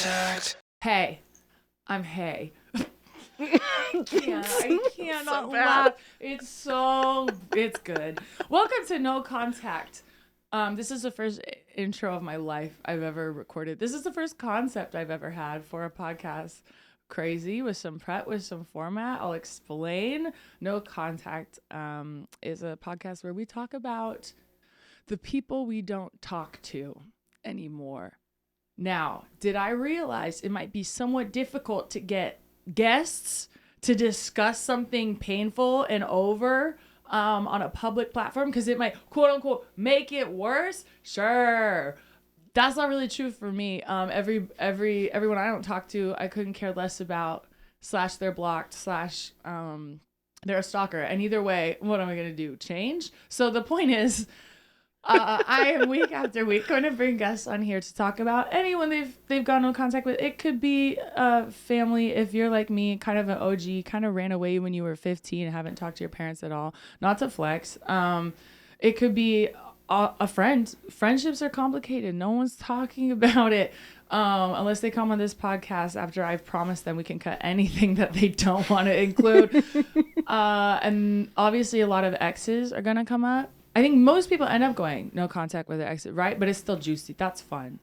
contact. Hey. I'm hey. I cannot laugh. It's good. Welcome to No Contact. This is the first intro of my life I've ever recorded. This is the first concept I've ever had for a podcast. Crazy with some prep, with some format. I'll explain. No Contact is a podcast where we talk about the people we don't talk to anymore. Now, did I realize it might be somewhat difficult to get guests to discuss something painful and over on a public platform because it might, quote unquote, make it worse? Sure. That's not really true for me. Everyone I don't talk to, I couldn't care less about, / they're blocked, / they're a stalker. And either way, what am I going to do? Change? So the point is, I am week after week going to bring guests on here to talk about anyone they've got no contact with. It could be family if you're like me, kind of an OG, kind of ran away when you were 15 and haven't talked to your parents at all. Not to flex. It could be a friend. Friendships are complicated. No one's talking about it unless they come on this podcast after I've promised them we can cut anything that they don't want to include. And obviously a lot of exes are going to come up. I think most people end up going no contact with their exit, right? But it's still juicy. That's fun.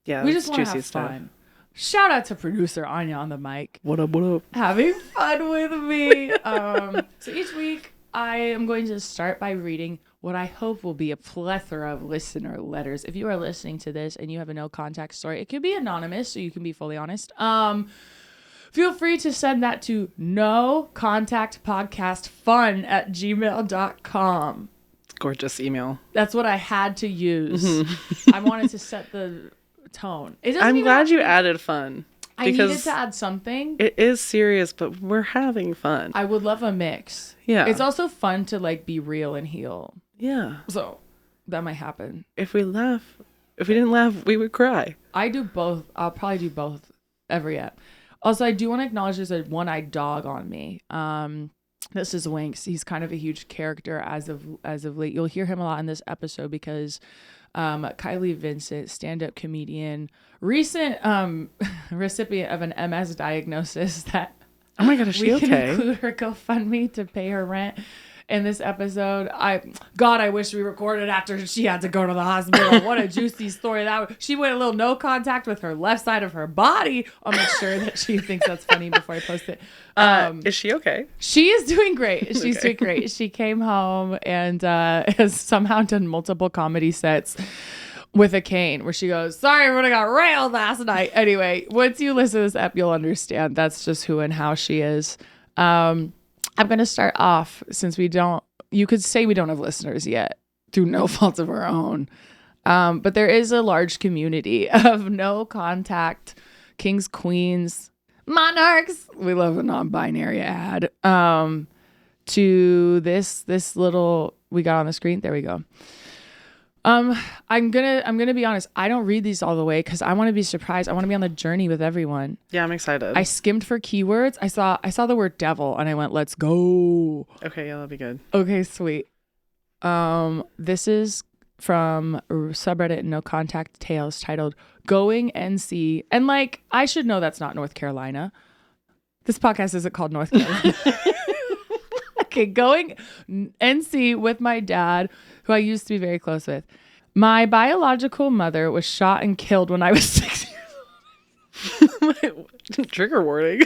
Yeah, we just want to have fun. Shout out to producer Anya on the mic. What up, what up? Having fun with me. So each week I am going to start by reading what I hope will be a plethora of listener letters. If you are listening to this and you have a no contact story, it could be anonymous, so you can be fully honest. Feel free to send that to nocontactpodcastfun@gmail.com. Gorgeous email. That's what I had to use. Mm-hmm. I wanted to set the tone. I'm glad you added fun. I needed to add something. It is serious, but we're having fun. I would love a mix. Yeah. It's also fun to like be real and heal. Yeah. So that might happen. If we didn't laugh, we would cry. I do both. I'll probably do both every ep. Also, I do want to acknowledge there's a one-eyed dog on me. This is Winks. He's kind of a huge character as of late. You'll hear him a lot in this episode because Kylie Vincent, stand-up comedian, recent recipient of an MS diagnosis that oh my god, is she we can okay? include her GoFundMe to pay her rent in this episode. I wish we recorded after she had to go to the hospital. What a juicy story that. She went a little no contact with her left side of her body. I'll make sure that she thinks that's funny before I post it. Is she okay? She is doing great. She's doing great. She came home and has somehow done multiple comedy sets with a cane where she goes, sorry, everyone, I got railed last night. Anyway, once you listen to this ep, you'll understand that's just who and how she is. I'm going to start off since you could say we don't have listeners yet through no fault of our own. But there is a large community of no contact kings, queens, monarchs. We love a non-binary ad. To this little, we got on the screen. There we go. I'm gonna be honest. I don't read these all the way because I want to be surprised. I want to be on the journey with everyone. Yeah, I'm excited. I skimmed for keywords. I saw the word devil and I went, let's go. Okay, yeah, that'll be good. Okay, sweet. This is from subreddit No Contact Tales titled "Going NC," and like I should know that's not North Carolina. This podcast isn't called North Carolina. Okay, going NC with my dad, who I used to be very close with. My biological mother was shot and killed when I was 6 years old. Trigger warning.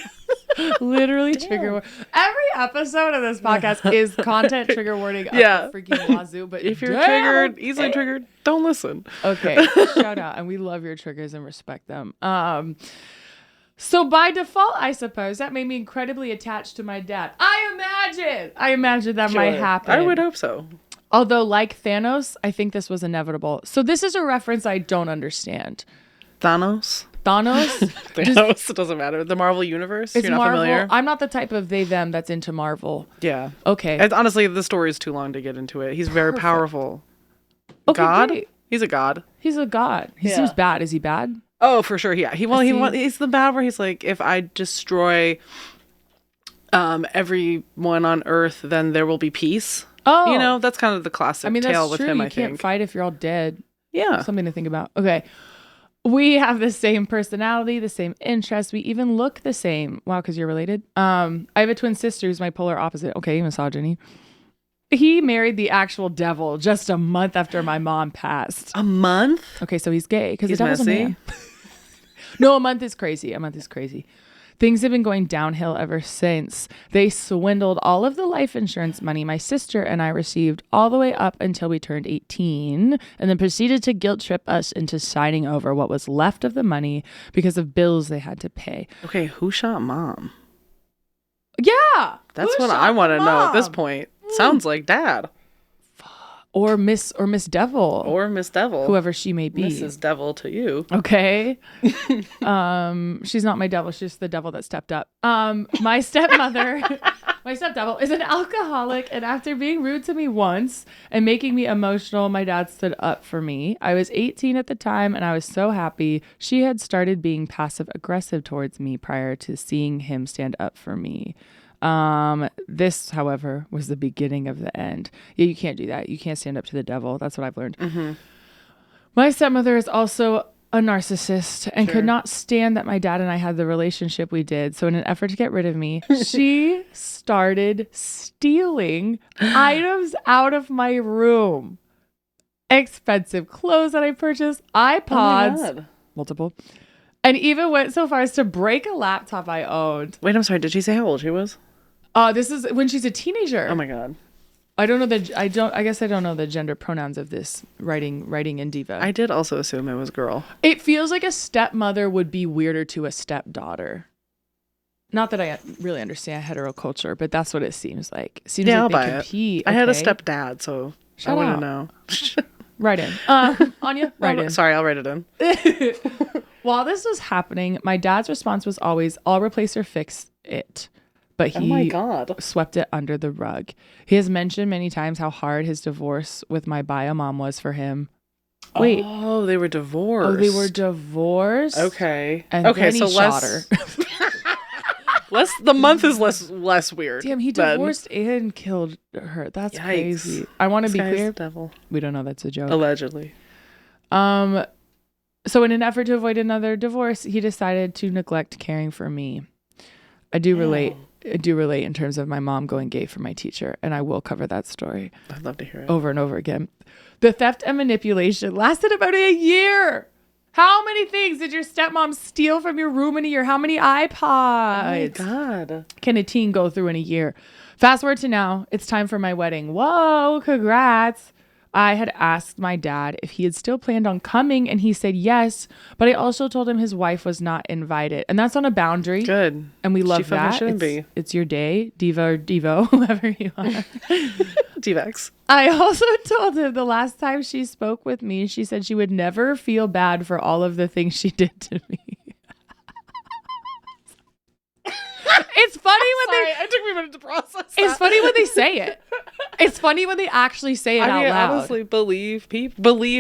Literally trigger warning. Every episode of this podcast is content trigger warning. Yeah. Freaking wazoo. But if you're triggered, easily triggered, don't listen. Okay. Shout out. And we love your triggers and respect them. So by default, I suppose, that made me incredibly attached to my dad. I imagine that might happen. I would hope so. Although, like Thanos, I think this was inevitable. So this is a reference I don't understand. Thanos? Thanos? It doesn't matter. The Marvel Universe? It's You're not Marvel. familiar? I'm not the type of they, them that's into Marvel. Yeah. Okay. Honestly, the story is too long to get into it. He's very powerful. Okay, God? great. He's a god. He's a god. He seems bad. Is he bad? Oh, for sure. Yeah. He's the bad where he's like, if I destroy everyone on Earth, then there will be peace. Oh. You know, that's kind of the classic tale with him, I think. You can't fight if you're all dead. Yeah. Something to think about. Okay. We have the same personality, the same interests. We even look the same. Wow, because you're related. I have a twin sister who's my polar opposite. Okay, misogyny. He married the actual devil just a month after my mom passed. A month? Okay, so he's gay because the devil's messy. a man. No, a month is crazy. Things have been going downhill ever since. They swindled all of the life insurance money my sister and I received all the way up until we turned 18, and then proceeded to guilt trip us into signing over what was left of the money because of bills they had to pay. Okay, who shot mom? Yeah! That's what I want to know at this point. Sounds like dad. Or Miss Devil. Or Miss Devil. Whoever she may be. Mrs. Devil to you. Okay. She's not my devil. She's the devil that stepped up. My stepmother, my stepdevil, is an alcoholic. And after being rude to me once and making me emotional, my dad stood up for me. I was 18 at the time and I was so happy. She had started being passive aggressive towards me prior to seeing him stand up for me. This, however, was the beginning of the end. Yeah, you can't do that. You can't stand up to the devil. That's what I've learned. Mm-hmm. My stepmother is also a narcissist and could not stand that my dad and I had the relationship we did. So in an effort to get rid of me, she started stealing items out of my room. Expensive clothes that I purchased, iPods, multiple, and even went so far as to break a laptop I owned. Wait, I'm sorry. Did she say how old she was? This is when she's a teenager. Oh my God. I don't know I guess I don't know the gender pronouns of this writing in diva. I did also assume it was girl. It feels like a stepmother would be weirder to a stepdaughter. Not that I really understand hetero culture, but that's what it seems like. It seems I'll like buy they compete. it. I had a stepdad, so Shout I want out. to know. Write in. Anya, write in. Sorry, I'll write it in. While this was happening, my dad's response was always, I'll replace or fix it. But he oh my God. swept it under the rug. He has mentioned many times how hard his divorce with my bio mom was for him. Wait. Oh, they were divorced. Oh, they were divorced. Okay. And then he shot her. The month is less weird. Damn, he divorced and killed her. That's Yikes. crazy. I want to be clear. The devil. We don't know that's a joke. Allegedly. So in an effort to avoid another divorce, he decided to neglect caring for me. I do relate in terms of my mom going gay for my teacher, and I will cover that story. I'd love to hear it. Over and over again. The theft and manipulation lasted about a year. How many things did your stepmom steal from your room in a year? How many iPods? Oh my God. Can a teen go through in a year? Fast forward to now. It's time for my wedding. Whoa, congrats. I had asked my dad if he had still planned on coming, and he said yes, but I also told him his wife was not invited. And that's on a boundary. Good. And we love that. It's your day, diva or devo, whoever you are. Divax. I also told him the last time she spoke with me, she said she would never feel bad for all of the things she did to me. It's funny when it took me a minute to process that. It's funny when they say it. It's funny when they actually say it out loud. Honestly, believe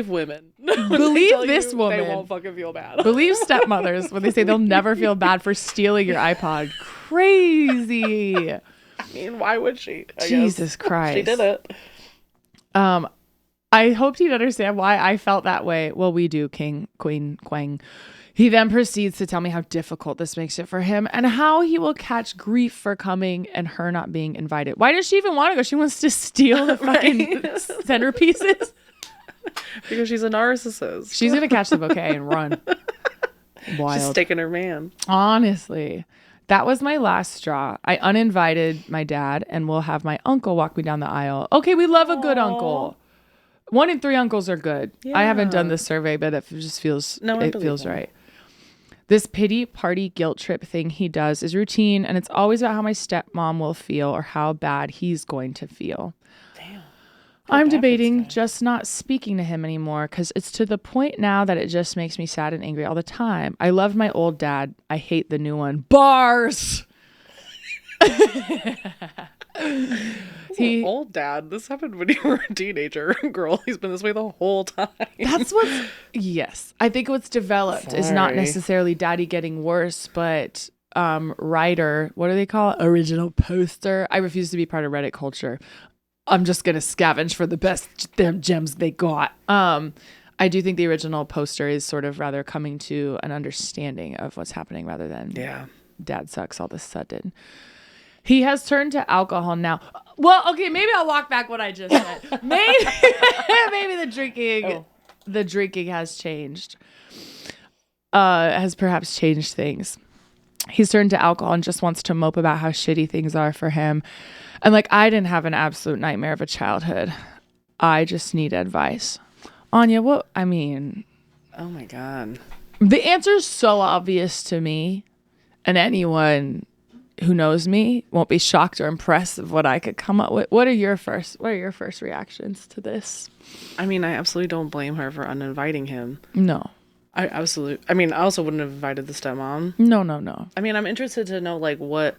women. Believe this woman. They won't fucking feel bad. Believe stepmothers when they say they'll never feel bad for stealing your iPod. Crazy. I mean, why would she? Jesus Christ. She did it. I hoped he'd understand why I felt that way. Well, we do, King, Queen, Quang. He then proceeds to tell me how difficult this makes it for him and how he will catch grief for coming and her not being invited. Why does she even want to go? She wants to steal the fucking centerpieces. Because she's a narcissist. She's going to catch the bouquet and run. Wild. She's taking her man. Honestly, that was my last straw. I uninvited my dad and will have my uncle walk me down the aisle. Okay, we love a good uncle. 1 in 3 uncles are good. Yeah. I haven't done this survey, but it just feels right. This pity party guilt trip thing he does is routine, and it's always about how my stepmom will feel or how bad he's going to feel. Damn. I'm debating just not speaking to him anymore because it's to the point now that it just makes me sad and angry all the time. I loved my old dad. I hate the new one. Bars! Old dad. This happened when you were a teenager. Girl, he's been this way the whole time. Yes. I think what's developed is not necessarily daddy getting worse, but writer, what do they call it? Original poster. I refuse to be part of Reddit culture. I'm just going to scavenge for the best damn gems they got. I do think the original poster is sort of rather coming to an understanding of what's happening rather than dad sucks all of a sudden. He has turned to alcohol now. Well, okay, maybe I'll walk back what I just said. Maybe the drinking has changed. Has perhaps changed things. He's turned to alcohol and just wants to mope about how shitty things are for him. And like, I didn't have an absolute nightmare of a childhood. I just need advice. Anya, what? I mean, oh my God. The answer is so obvious to me, and anyone who knows me won't be shocked or impressed of what I could come up with. What are your first reactions to this? I mean, I absolutely don't blame her for uninviting him. No. I also wouldn't have invited the stepmom. No. I mean, I'm interested to know like what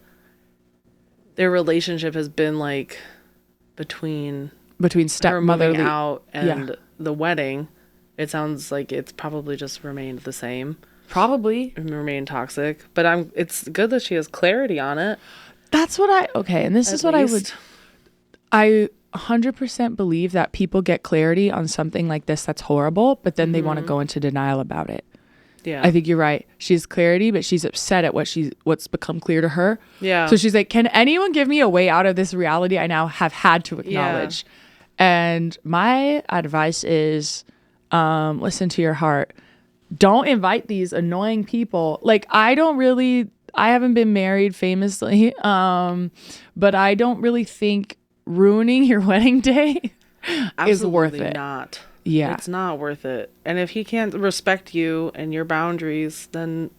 their relationship has been like between stepmotherly her moving out and the wedding. It sounds like it's probably just remained the same. Probably remained toxic, but it's good that she has clarity on it. That's what and this is what I 100% believe that people get clarity on something like this that's horrible, but then they want to go into denial about it. Yeah. I think you're right. She has clarity, but she's upset at what's become clear to her. Yeah. So she's like, can anyone give me a way out of this reality I now have had to acknowledge? Yeah. And my advice is, listen to your heart. Don't invite these annoying people. Like, I haven't been married famously, but I don't really think ruining your wedding day is worth it. Not. Yeah. It's not worth it. And if he can't respect you and your boundaries, then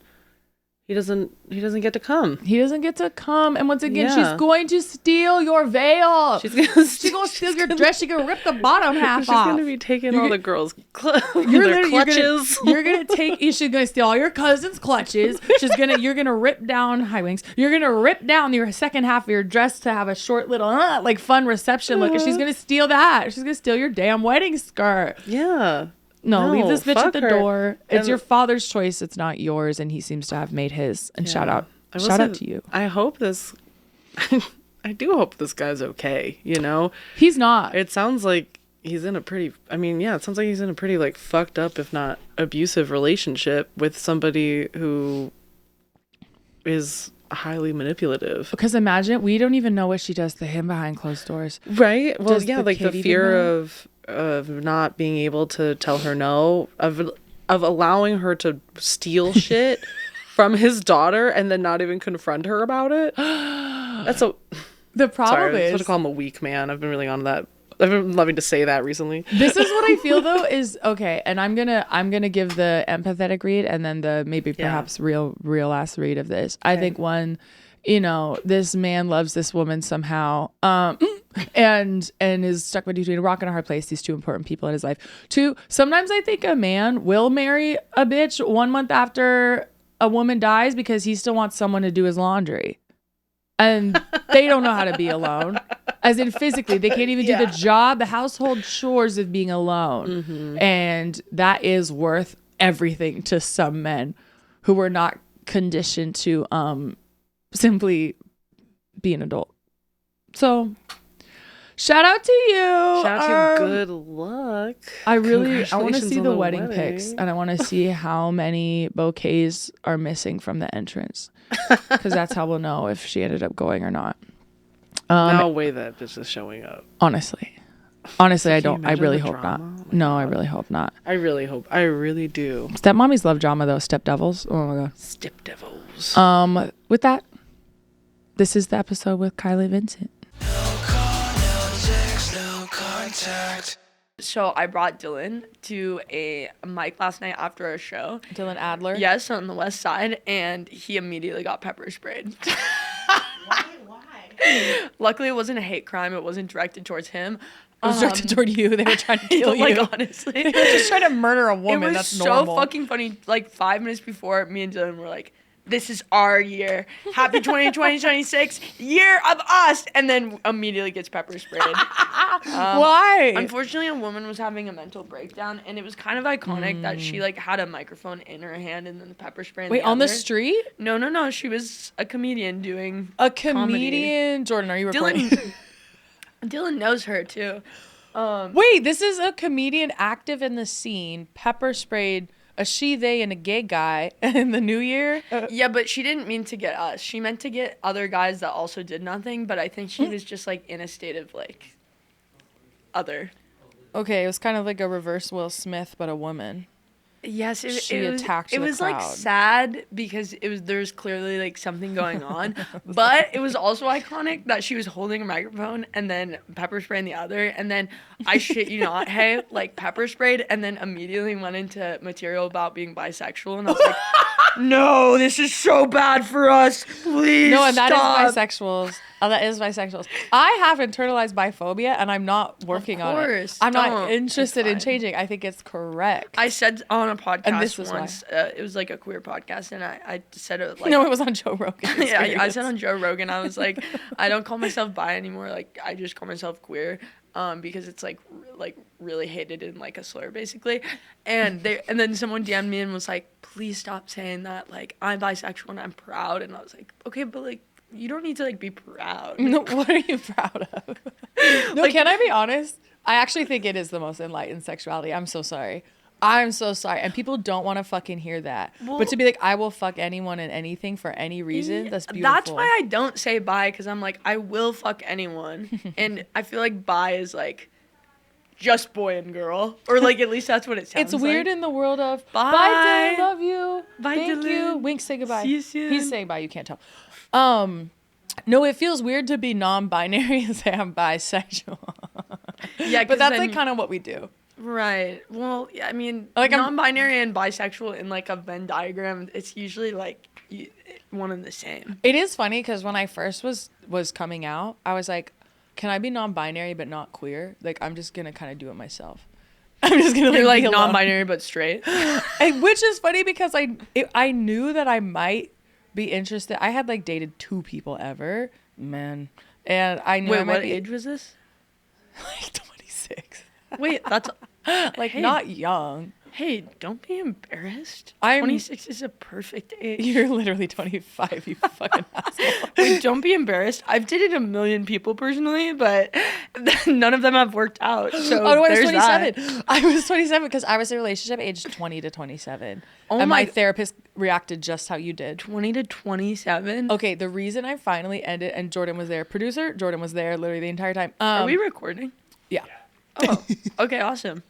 he doesn't get to come. He doesn't get to come. And once again, she's going to steal your veil. She's going to steal your dress. She's going to rip the bottom half off. She's going to be taking all the girls' their clutches. She's going to steal all your cousin's clutches. You're going to rip down high wings. You're going to rip down your second half of your dress to have a short little like fun reception look. And she's going to steal that. She's going to steal your damn wedding skirt. Yeah. No, leave this bitch at the door. It's your father's choice. It's not yours. And he seems to have made his. And shout out to you. I hope I do hope this guy's okay. You know, he's not. It sounds like he's in a pretty, it sounds like he's in a pretty like fucked up, if not abusive relationship with somebody who is highly manipulative. Because imagine, we don't even know what she does to him behind closed doors. Right. Well, like the fear of not being able to tell her no, of allowing her to steal shit from his daughter and then not even confront her about it. The problem is, I call him a weak man. I've been really on that. I've been loving to say that recently. This is what I feel though is okay, and I'm gonna give the empathetic read and then the maybe perhaps real ass read of this. Okay. I think one, this man loves this woman somehow, and is stuck between a rock and a hard place. These two important people in his life. Two, sometimes I think a man will marry a bitch 1 month after a woman dies because he still wants someone to do his laundry, and they don't know how to be alone. As in physically, they can't even do the job, the household chores of being alone. Mm-hmm. And that is worth everything to some men who were not conditioned to simply be an adult. So, shout out to you. Shout out to you. Good luck. I want to see the wedding pics, and I want to see how many bouquets are missing from the entrance, because that's how we'll know if she ended up going or not. No way that bitch is showing up. Honestly, I don't. I really hope not. No, I really hope not. I really do. Stepmommies love drama though. Step devils. Oh my god. Step devils. With that, this is the episode with Kylie Vincent. No call, no text, no contact. So I brought Dylan to a mic last night after a show. Dylan Adler? Yes, on the west side, and he immediately got pepper sprayed. Why? Luckily, it wasn't a hate crime. It wasn't directed towards him. It was directed toward you. They were trying to kill you. Like, honestly. They were just trying to murder a woman. That's normal. It was so fucking funny. Like, 5 minutes before, me and Dylan were like, this is our year. Happy 2026, year of us. And then immediately gets pepper sprayed. Why? Unfortunately, a woman was having a mental breakdown, and it was kind of iconic that she like had a microphone in her hand and then the pepper spray in the other. On the street? No. She was a comedian doing a comedian. Comedy. Jordan, are you recording? Dylan knows her too. Wait, this is a comedian active in the scene, pepper sprayed a she, they, and a gay guy in the new year. Yeah, but she didn't mean to get us. She meant to get other guys that also did nothing, but I think she was just, like, in a state of, like, other. Okay, it was kind of like a reverse Will Smith, but a woman. Yes, She it was, attacked it the was like crowd. sad because there was clearly like something going on, but it was also iconic that she was holding a microphone and then pepper spraying the other, and then I shit you not, hey, like pepper sprayed and then immediately went into material about being bisexual, and I was like, no, this is so bad for us. Please No, and stop. that is bisexuals. That is bisexuals. I have internalized biphobia, and I'm not working on it. course, I'm not don't. interested It's in fine. changing. I think it's correct. I said on a podcast this is why. once, it was like a queer podcast, and I said it like no, it was on Joe Rogan. yeah, I said on Joe Rogan, I was like, I don't call myself bi anymore. Like, I just call myself queer, because it's like really hated in like a slur basically. And then someone DM'd me and was like, please stop saying that. Like, I'm bisexual and I'm proud. And I was like, okay, but like, you don't need to like be proud. No, what are you proud of? No, Like- can I be honest? I actually think it is the most enlightened sexuality. I'm so sorry. I'm so sorry. And people don't want to fucking hear that. Well- but to be like, I will fuck anyone and anything for any reason, that's beautiful. That's why I don't say bi, because I'm like, I will fuck anyone. And I feel like bi is like just boy and girl, or like at least that's what it sounds It's weird like. in the world of Bye. bye, Dylan, love you. Bye, Thank you. Dylan. Wink, say goodbye. See you soon. He's saying bye. You can't tell. No, it feels weird to be non-binary and say I'm bisexual. Yeah, But that's then- like kind of what we do. Right. Well, yeah, I mean, Like, I'm- non-binary and bisexual in like a Venn diagram, it's usually like one and the same. It is funny because when I first was coming out, I was like, can I be non-binary but not queer? Like, I'm just gonna kind of do it myself. I'm just gonna You're like be alone. non-binary but straight. And which is funny because I knew that I might be interested. I had like dated 2 people ever, man, and I knew I Wait, might what be age was this? like 26. Wait, that's Like Hey. not young. hey, don't be embarrassed. I'm- 26 is a perfect age. You're literally 25. You fucking asshole. Wait, don't be embarrassed. I've dated a million people personally, but none of them have worked out. So Oh, no, I was there's 27. that. I was 27 because I was in a relationship aged 20 to 27. Oh and my- my therapist reacted just how you did. 20 to 27. Okay, the reason I finally ended, and Jordan was there, producer, Jordan was there literally the entire time. Are we recording? Yeah. Oh, okay, awesome.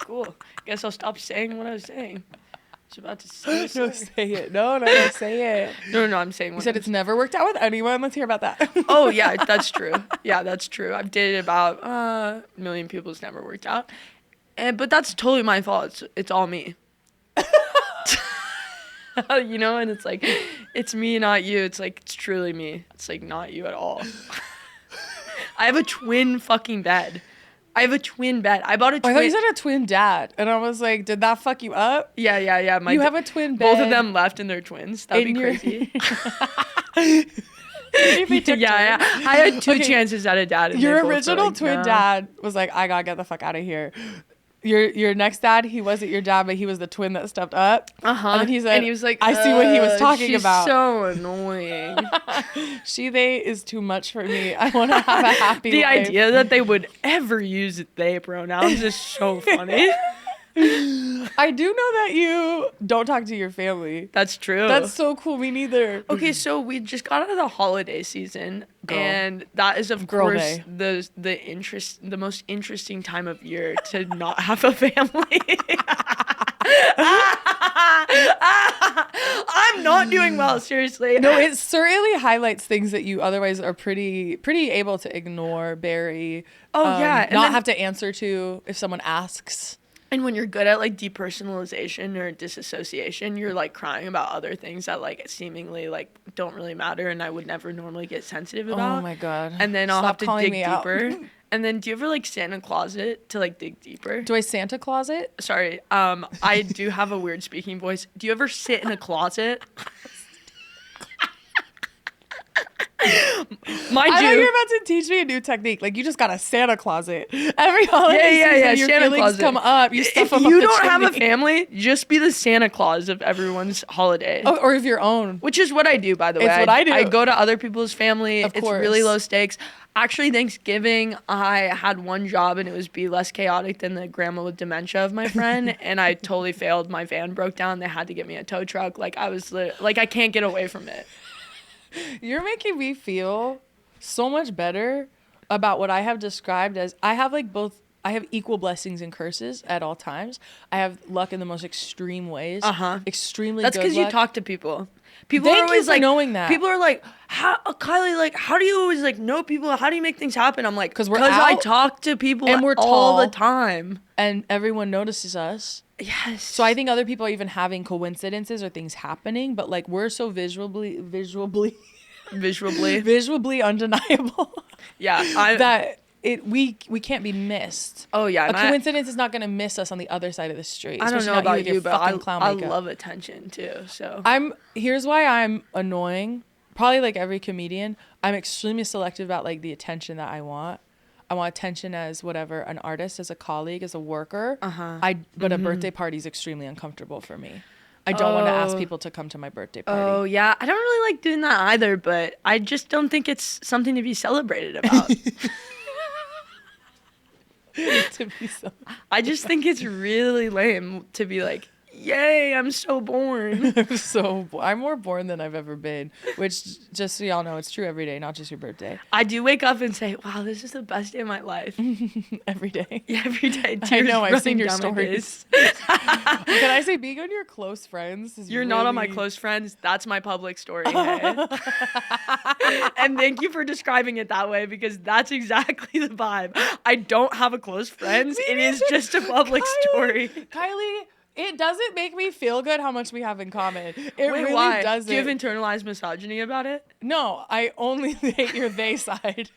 Cool. Guess I'll stop saying what I was saying. I was about to say. No, sorry. say it. No, say it. No, I'm saying. You What said it's never worked out with anyone. Let's hear about that. Oh yeah, that's true. Yeah, that's true. I've dated about a million people. It's never worked out, but that's totally my fault. It's all me. You know, and it's like, it's me, not you. It's like, it's truly me. It's like not you at all. I have a twin fucking bed. I have a twin bed. I bought a I twin. thought you said a twin dad, and I was like, did that fuck you up? Yeah. You have a twin bed. Both of them left and they're twins. That'd be in your- crazy. They took yeah. turns. I had 2 Okay. chances at a dad. And they Your both were original like, twin "Nah." dad was like, I gotta get the fuck out of here. Your next dad, he wasn't your dad, but he was the twin that stepped up. Uh-huh. And then he said, and he was like, I see what he was talking she's about. so annoying. She, they is too much for me. I want to have a happy The life. idea that they would ever use they pronouns is so funny. I do know that you don't talk to your family. That's true. That's so cool. Me neither. Okay, so we just got out of the holiday season, Girl. and that is of Girl course day. Mm-hmm. the most interesting time of year to not have a family. I'm not doing well, seriously. No, it certainly highlights things that you otherwise are pretty able to ignore, bury. Oh, yeah, and not then- have to answer to if someone asks. And when you're good at like depersonalization or disassociation, you're like crying about other things that like seemingly like don't really matter and I would never normally get sensitive about. Oh my god. And then I'll Stop have to calling dig me out. deeper. And then do you ever like Santa Closet to like dig deeper? Do I Santa Closet? Sorry, I do have a weird speaking voice. Do you ever sit in a closet? Mind I thought you you, were about to teach me a new technique. Like you just got a Santa closet. Every holiday yeah, season, your Santa feelings Claus. come up. You stuff If them up you the don't have a chimney. family, just be the Santa Claus of everyone's holiday. Oh, or of your own. Which is what I do, by the way. It's what I do. I go to other people's family. Of It's course. really low stakes. Actually, Thanksgiving, I had one job, and it was be less chaotic than the grandma with dementia of my friend, and I totally failed. My van broke down. They had to get me a tow truck. Like, I was like, I can't get away from it. You're making me feel so much better about what I have described as I have equal blessings and curses at all times. I have luck in the most extreme ways. Extremely That's good because you luck. talk to people. People Thank are you always for like, knowing that. People are like, how, Kylie, like, how do you always like know people? How do you make things happen? I'm like, 'Cause we're I out, talk to people and we're all the tall. time. And everyone notices us. Yes. So I think other people are even having coincidences or things happening, but like we're so visually visually. undeniable. Yeah. That we can't be missed. Oh yeah. A coincidence is not going to miss us on the other side of the street. I don't know especially not about with your you, but fucking clown I makeup. love attention too. So Here's why I'm annoying. Probably like every comedian, I'm extremely selective about like the attention that I want. I want attention as whatever, an artist, as a colleague, as a worker. But a birthday party is extremely uncomfortable for me. I don't want to ask people to come to my birthday party. Oh yeah, I don't really like doing that either, but I just don't think it's something to be celebrated about. To be so. I just think it's really lame to be like, yay, I'm so born. I'm more born than I've ever been, which just so y'all know, it's true every day, not just your birthday. I do wake up and say, wow, this is the best day of my life. Every day. Yeah, every day. I know, I've seen running your down my stories. face. Can I say being on your close friends is You're not on my really- close friends. That's my public story. Hey? And thank you for describing it that way because that's exactly the vibe. I don't have a close friends. It is just a public story. Kylie, it doesn't make me feel good how much we have in common. It Wait, really why? doesn't. Do you have internalized misogyny about it? No, I only hate your they side.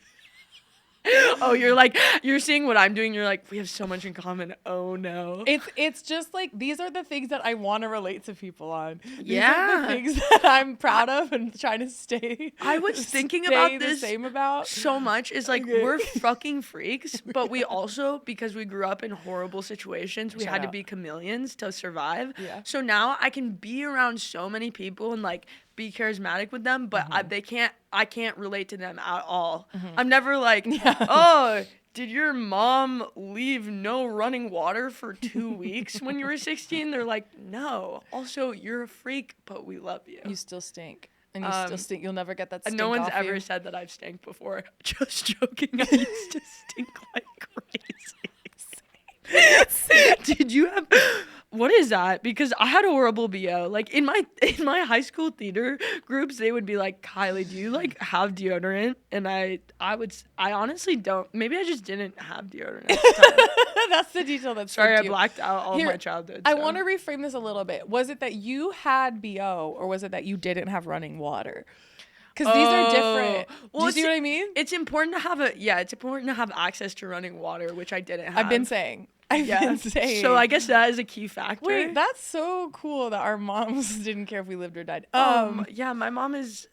Oh, you're seeing what I'm doing. You're like, we have so much in common. Oh no. It's just like these are the things that I want to relate to people on. These Yeah. are the things that I'm proud of and trying to stay. I was thinking stay about the this same about. so much. Is like Okay. we're fucking freaks, but we also, because we grew up in horrible situations, we Shout had to out. be chameleons to survive. Yeah. So now I can be around so many people and like be charismatic with them, but I can't relate to them at all. I'm never like, oh, did your mom leave no running water for 2 weeks when you were 16? They're like, no. Also, you're a freak, but we love you. You still stink. And you still stink. You'll never get that stink No one's off ever you. said that I've stank before. Just joking. I used to stink like crazy. Did you have? What is that? Because I had a horrible BO. Like in my high school theater groups, they would be like, "Kylie, do you like have deodorant?" And I honestly don't. Maybe I just didn't have deodorant at the time. That's the detail that's Sorry, I you. blacked out all Here, of my childhood. I so. want to reframe this a little bit. Was it that you had BO or was it that you didn't have running water? Because these are different. Well, Do you see what I mean? It's important to have it's important to have access to running water, which I didn't have. I've been saying. So I guess that is a key factor. Wait, that's so cool that our moms didn't care if we lived or died. Yeah, my mom is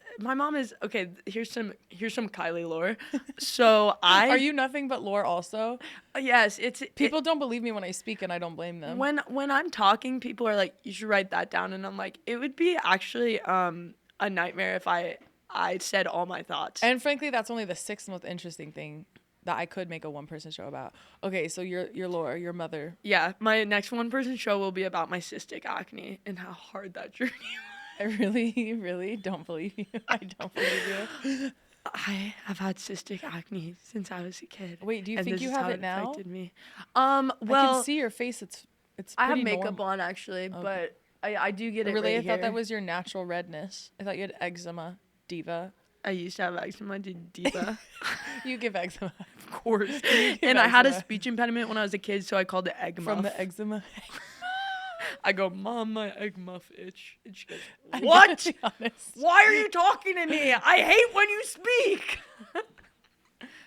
okay. Here's some Kylie lore. So Are you nothing but lore also? Yes, People don't believe me when I speak, and I don't blame them. when I'm talking, people are like, you should write that down, and I'm like, it would be actually a nightmare if I said all my thoughts. And frankly, that's only the sixth most interesting thing that I could make a one-person show about. Okay, so your lore, your mother. Yeah, my next one-person show will be about my cystic acne and how hard that journey was. I really don't believe you. I don't believe you. I have had cystic acne since I was a kid. Wait, do you and think this you is have how it now? affected me. I Well, can see your face. It's I have pretty makeup normal. on actually, but I do get it Really, right I thought here. that was your natural redness. I thought you had eczema, diva. I used to have eczema, did diva. You give eczema Of course. give And I had a eczema. speech impediment when I was a kid, so I called it egg muff. from the eczema. I go, Mom, my egg muff itch. And she goes, I'm what? gonna be honest. Why are you talking to me? I hate when you speak.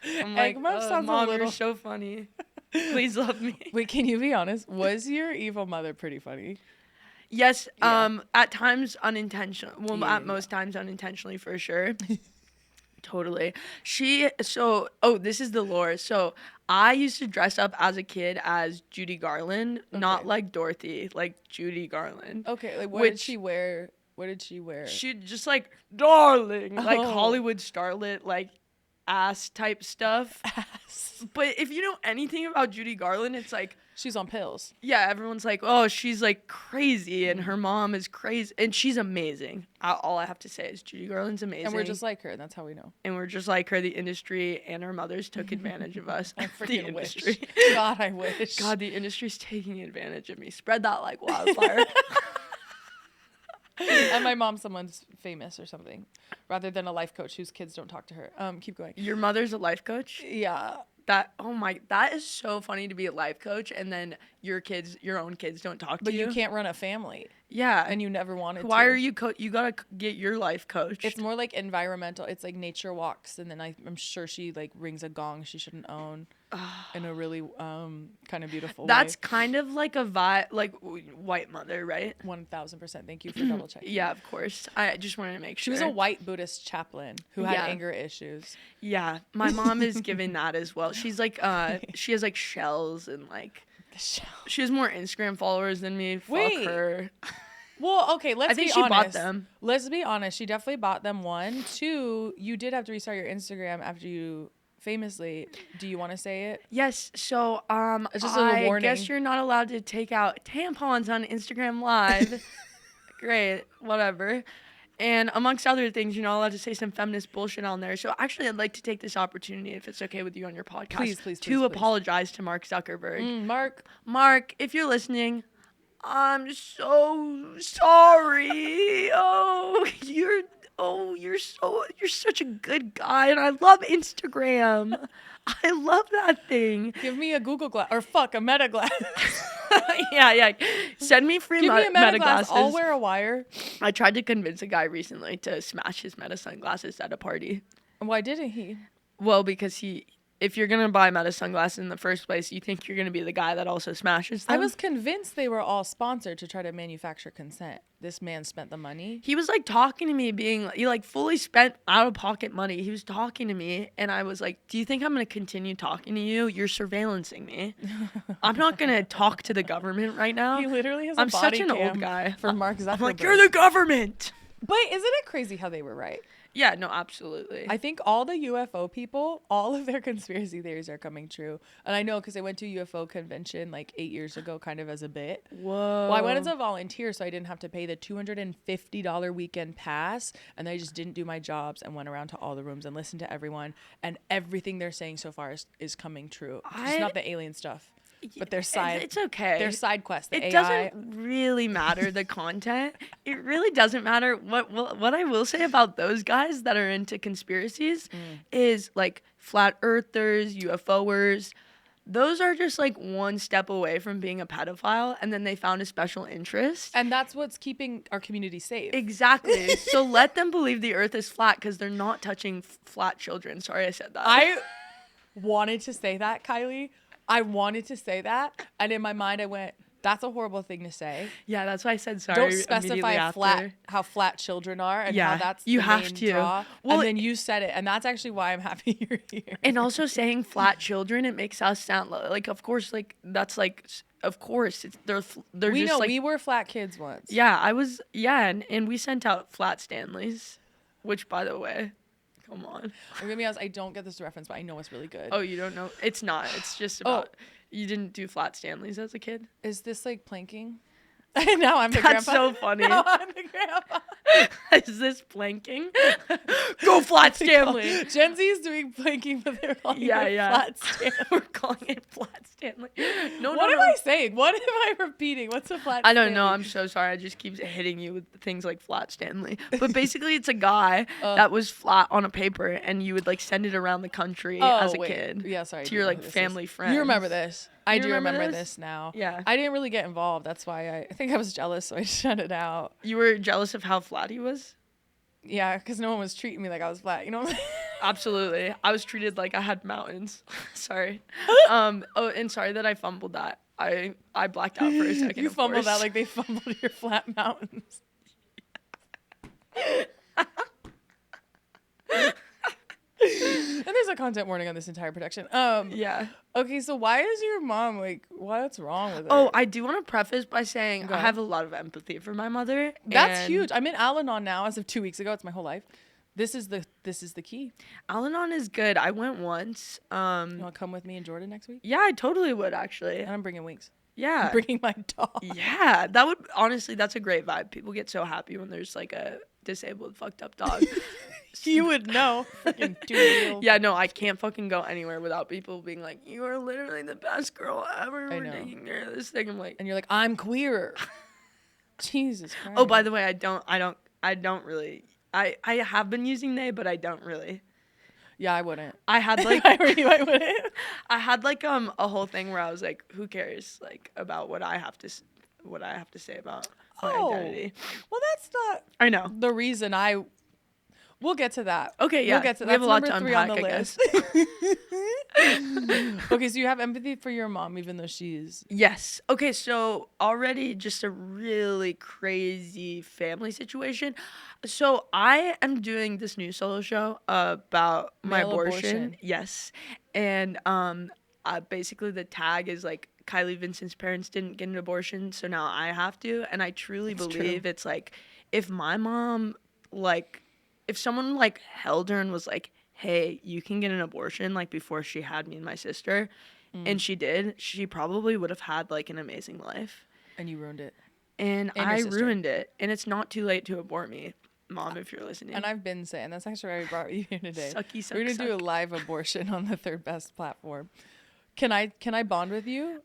I'm Egg muff sounds a Mom, little- you're so funny. Please love me. Wait, can you be honest? Was your evil mother pretty funny? Yes, Yeah. at times unintentional. Well, Yeah. at most times unintentionally for sure. Totally. This is the lore. So I used to dress up as a kid as Judy Garland, not like Dorothy, like Judy Garland. Okay, like what did she wear? She just like, darling, like Oh. Hollywood starlet, like ass type stuff. But if you know anything about Judy Garland, it's like, She's on pills. yeah, everyone's like, oh, she's like crazy and her mom is crazy and she's amazing. All I have to say is Judy Garland's amazing. And we're just like her, and that's how we know. And we're just like her. The industry and our mothers took advantage of us. I The freaking wish. industry. God, I wish. God, the industry's taking advantage of me. Spread that like wildfire. And my mom's someone's famous or something, rather than a life coach whose kids don't talk to her. Keep going. Your mother's a life coach? Yeah. That is so funny to be a life coach and then your own kids don't talk to But you. you can't run a family, Yeah. and you never wanted to. Why are you you gotta get your life coach. It's more like environmental. It's like nature walks, and then I'm sure she like rings a gong she shouldn't own in a really kind of beautiful That's way. kind of like a vibe, like white mother, right? 1000%. Thank you for double checking. Yeah, of course. I just wanted to make She sure. was a white Buddhist chaplain who had Yeah. anger issues. Yeah, my mom is giving that as well. She's like, she has like shells and like, she has more Instagram followers than me. Fuck Wait. her. Well, okay, let's I think be she honest. bought them. Let's be honest. She definitely bought them. 1, 2, you did have to restart your Instagram after you famously. Do you want to say it? Yes, so It's just a little I warning. guess you're not allowed to take out tampons on Instagram Live. Great, whatever. And amongst other things, you're not allowed to say some feminist bullshit on there. So actually, I'd like to take this opportunity, if it's okay with you on your podcast, Please, to apologize to Mark Zuckerberg. Mark. If you're listening, I'm so sorry. You're such a good guy, and I love Instagram. I love that thing. Give me a Google Glass or a Meta Glass. yeah. Send me free Give me a Meta Glass. glasses. I'll wear a wire. I tried to convince a guy recently to smash his Meta sunglasses at a party. Why didn't he? Well, because if you're gonna buy Meta sunglasses in the first place, you think you're gonna be the guy that also smashes them. I was convinced they were all sponsored to try to manufacture consent. This man spent the money. He was like talking to me, he like fully spent out of pocket money. He was talking to me, and I was like, "Do you think I'm gonna continue talking to you? You're surveillancing me. I'm not gonna talk to the government right now. He literally has a I'm body such an cam old guy for Mark Zuckerberg. I'm like, you're the government." But isn't it crazy how they were right? Yeah, no, absolutely. I think all the UFO people, all of their conspiracy theories are coming true. And I know because I went to a UFO convention like 8 years ago, kind of as a bit. Whoa. Well, I went as a volunteer, so I didn't have to pay the $250 weekend pass. And I just didn't do my jobs and went around to all the rooms and listened to everyone. And everything they're saying so far is coming true. Just not the alien stuff. But their side, it's okay. Their side quest, the it AI. doesn't really matter the content. It really doesn't matter. What I will say about those guys that are into conspiracies is like flat earthers, UFOers. Those are just like one step away from being a pedophile, and then they found a special interest. And that's what's keeping our community safe. Exactly. So let them believe the earth is flat because they're not touching flat children. Sorry I said that. I wanted to say that, Kylie. I wanted to say that, and in my mind I went, that's a horrible thing to say. Yeah, that's why I said sorry. Don't immediately specify after. how flat children are and Yeah, how that's you the have main to. draw. Well, and then you said it, and that's actually why I'm happy you're here. And also saying flat children, it makes us sound like, of course, like that's like, of course, they're We just know like, we were flat kids once. yeah, I was, yeah, and we sent out flat Stanleys, which, by the way, come on. I'm gonna be honest, I don't get this reference, but I know it's really good. Oh, you don't know? It's not. It's just about. You didn't do flat Stanleys as a kid? Is this like planking? Now I'm the That's grandpa. so funny. Now I'm the grandpa. Is this planking? Go flat Stanley. Gen Z is doing planking, but they're calling it flat Stanley. We're calling it flat Stanley. What am I saying? What am I repeating? What's a flat I don't know. Stanley? I'm so sorry. I just keep hitting you with things like flat Stanley. But basically, it's a guy that was flat on a paper, and you would like send it around the country as a kid. Yeah, sorry. I To do your know like who this family is. friends. You remember this? I do remember remember this? this now. Yeah. I didn't really get involved. That's why I think I was jealous, so I shut it out. You were jealous of how flat he was? Yeah, because no one was treating me like I was flat. You know what I'm saying? Absolutely. I was treated like I had mountains. Sorry. And sorry that I fumbled that. I blacked out for a second. You of fumbled course. that like they fumbled your flat mountains. is a content warning on this entire production. Yeah. Okay, so why is your mom like? What's wrong with her? Oh, I do want to preface by saying Go I ahead. have a lot of empathy for my mother. That's and huge. I'm in Al-Anon now as of 2 weeks ago. It's my whole life. This is the key. Al-Anon is good. I went once. You want to come with me and Jordan next week? Yeah, I totally would actually. And I'm bringing wings. Yeah. I'm bringing my dog. Yeah, that would honestly, that's a great vibe. People get so happy when there's like a disabled, fucked up dog. You would know. Freaking 2-year-old. Yeah, no, I can't fucking go anywhere without people being like, "You are literally the best girl ever." I We're know. taking care of this thing. I'm like, And you're like, I'm queer. Jesus Christ. oh, by the way, I don't really. I have been using they, but I don't really. Yeah, I wouldn't. I had like If I were you, I wouldn't. I had like a whole thing where I was like, who cares like about what I have to say about my identity. Well, that's not I know. the reason we'll get to that. Okay, yeah. We'll get to that. We have a lot That's to number 3 on unpack, the I list. Okay, so you have empathy for your mom, even though she's Yes. Okay, so already just a really crazy family situation. So I am doing this new solo show about my Male abortion. abortion. Yes. And basically the tag is like Kylie Vincent's parents didn't get an abortion, so now I have to. And I truly believe it's like if my mom if someone like held her and was like, "Hey, you can get an abortion," like before she had me and my sister, and she did, she probably would have had like an amazing life. and you ruined it. And your I sister. ruined it. And it's not too late to abort me, Mom, if you're listening. And I've been saying that's actually why I brought you here today. Sucky, suck, We're gonna do a suck. live abortion on the third best platform. Can I bond with you?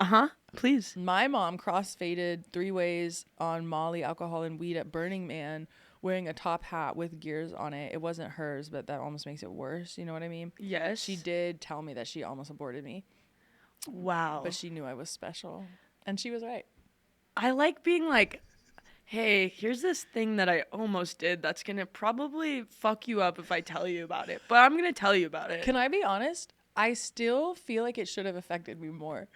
Please. My mom cross-faded 3 ways on Molly, alcohol, and weed at Burning Man, wearing a top hat with gears on it. It wasn't hers, but that almost makes it worse. You know what I mean? Yes. She did tell me that she almost aborted me, Wow. but she knew I was special, and she was right. I like being like, hey, here's this thing that I almost did that's going to probably fuck you up if I tell you about it. But I'm going to tell you about it. Can I be honest? I still feel like it should have affected me more.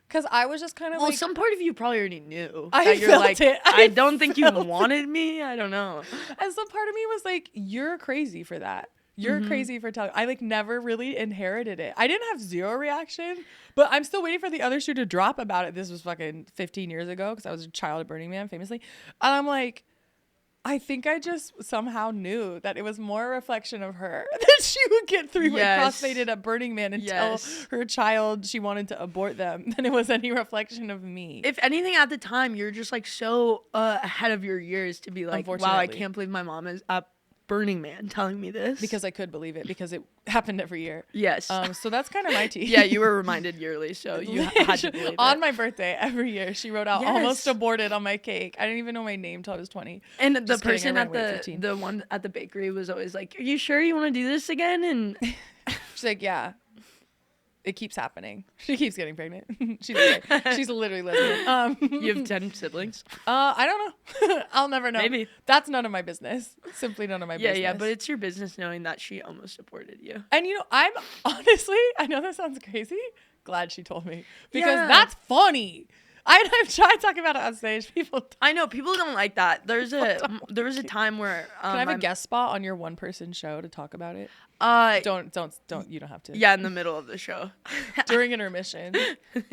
Because I was just kind of Well, like... some part of you probably already knew. I that you're felt like, it. I don't think you wanted me. I don't know. And some part of me was like, you're crazy for that. You're crazy for telling. I like never really inherited it. I didn't have zero reaction, but I'm still waiting for the other shoe to drop about it. This was fucking 15 years ago because I was a child at Burning Man, famously. And I'm like, I think I just somehow knew that it was more a reflection of her that she would get 3-way cross-faded at Burning Man and tell her child she wanted to abort them than it was any reflection of me. If anything, at the time, you're just like so ahead of your years to be like, wow, I Unfortunately. can't believe my mom is at Burning Man telling me this. Because I could believe it because it happened every year. Yes. So that's kind of my tea. Yeah, you were reminded yearly, so you had to believe On it. my birthday every year, she wrote out Yes. almost aborted on my cake. I didn't even know my name till I was 20. And the Just kidding, person I at ran weight 15. the one at the bakery was always like, "Are you sure you want to do this again?" And She's like, yeah, it keeps happening. She keeps getting pregnant. She's like, she's literally lesbian. you have 10 siblings. I don't know. I'll never know. Maybe. That's none of my business. Simply none of my business. Yeah, but it's your business knowing that she almost aborted you. And you know, I'm honestly, I know that sounds crazy. Glad she told me because Yeah. that's funny. I've tried talking about it on stage. People. I know people don't like that. There was a time where Can I have a guest spot on your one-person show to talk about it? Don't. You don't have to. Yeah, in the middle of the show. During intermission.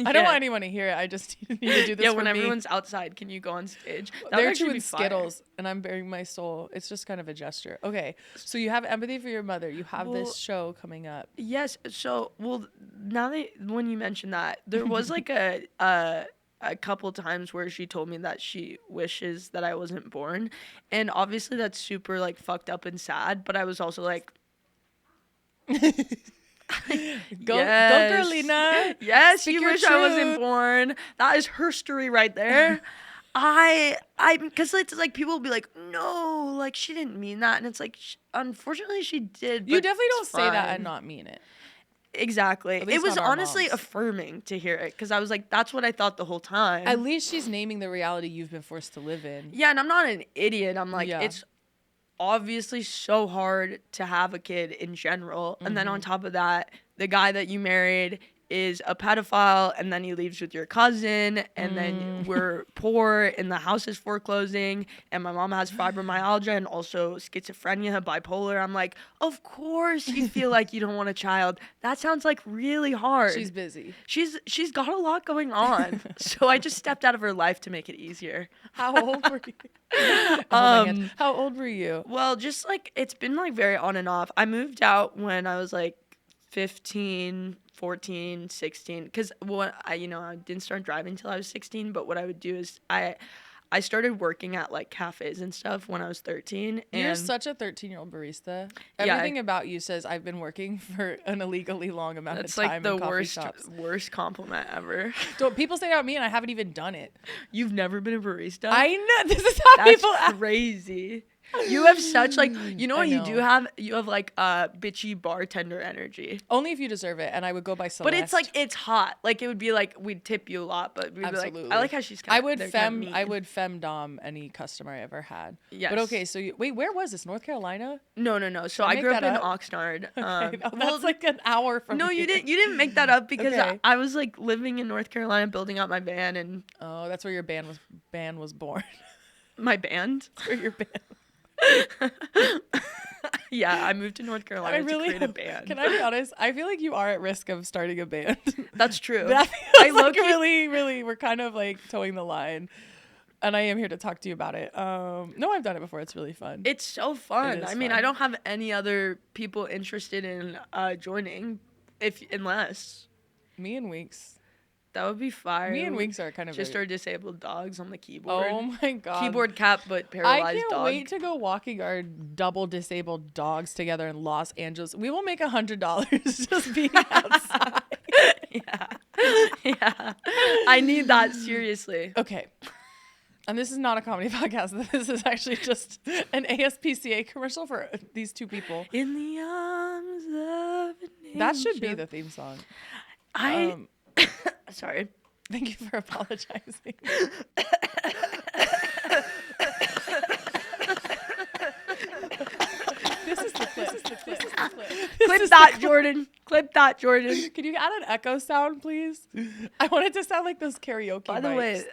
I don't want anyone to hear it. I just need to do this Yeah, for when me. everyone's outside, can you go on stage? That would They're actually chewing be fire. Skittles, and I'm bearing my soul. It's just kind of a gesture. Okay, so you have empathy for your mother. You have Well, this show coming up. Yes. So, well, now that when you mentioned that, there was like a couple times where she told me that she wishes that I wasn't born, and obviously that's super like fucked up and sad. But I was also like, Go, yes. go, Girlina. Yes, Speak you your wish I wasn't truth. born. That is her story right there. Because it's like people will be like, no, like she didn't mean that, and it's like, unfortunately she did. You but definitely don't it's say that fine. and not mean it. Exactly. At It least was not our honestly moms. affirming to hear it because I was like, that's what I thought the whole time. At least she's naming the reality you've been forced to live in. Yeah, and I'm not an idiot. I'm like, Yeah. it's obviously so hard to have a kid in general. And then on top of that, the guy that you married is a pedophile and then he leaves with your cousin and then we're poor and the house is foreclosing and my mom has fibromyalgia and also schizophrenia, bipolar. I'm like, of course you feel like you don't want a child. That sounds like really hard. She's busy. She's got a lot going on. So I just stepped out of her life to make it easier. How old were you? Oh my God. How old were you? Well, just like it's been like very on and off. I moved out when I was like 15, 14, 16 because I didn't start driving until I was 16, but what I would do is I started working at like cafes and stuff when I was 13. You're and such a 13-year-old barista. Yeah, Everything about you says I've been working for an illegally long amount of time like in the coffee shops. worst compliment ever. Don't people say about me and I haven't even done it. You've never been a barista? I know. This is how That's people act. crazy. You have such like what you know. do have? You have like bitchy bartender energy. Only if you deserve it, and I would go by Celeste. But it's like it's hot. Like it would be like we'd tip you a lot, but we'd Absolutely. be like, I like how she's. I would femdom any customer I ever had. Yes. But okay, so wait, where was this? North Carolina? No. So Did I I make grew up that in up? Oxnard. Okay, that's like an hour from. No, here. you didn't. You didn't make that up because Okay. I was like living in North Carolina, building out my band and Oh, that's where your band was born. my band. That's where your band. Yeah, I moved to North Carolina to create a band. Can I be honest? I feel like you are at risk of starting a band. That's true. That I feels like low-key- really, we're kind of like towing the line. And I am here to talk to you about it. No, I've done it before. It's really fun. It's so fun. It is I mean, fun. I don't have any other people interested in joining, unless Me and Weeks. that would be fire. Me and Weeks are kind of just very- our disabled dogs on the keyboard. Oh my God. Keyboard cat, but I paralyzed can't dog. wait to go walking our double disabled dogs together in Los Angeles. We will make $100 just being outside. Yeah, I need that seriously. Okay. And this is not a comedy podcast. This is actually just an ASPCA commercial for these two people. In the arms of an That should be angel. the theme song. Sorry. Thank you for apologizing. This is the clip. Clip that, Jordan. Clip that, Jordan. Can you add an echo sound, please? I want it to sound like those karaoke By the mics. way,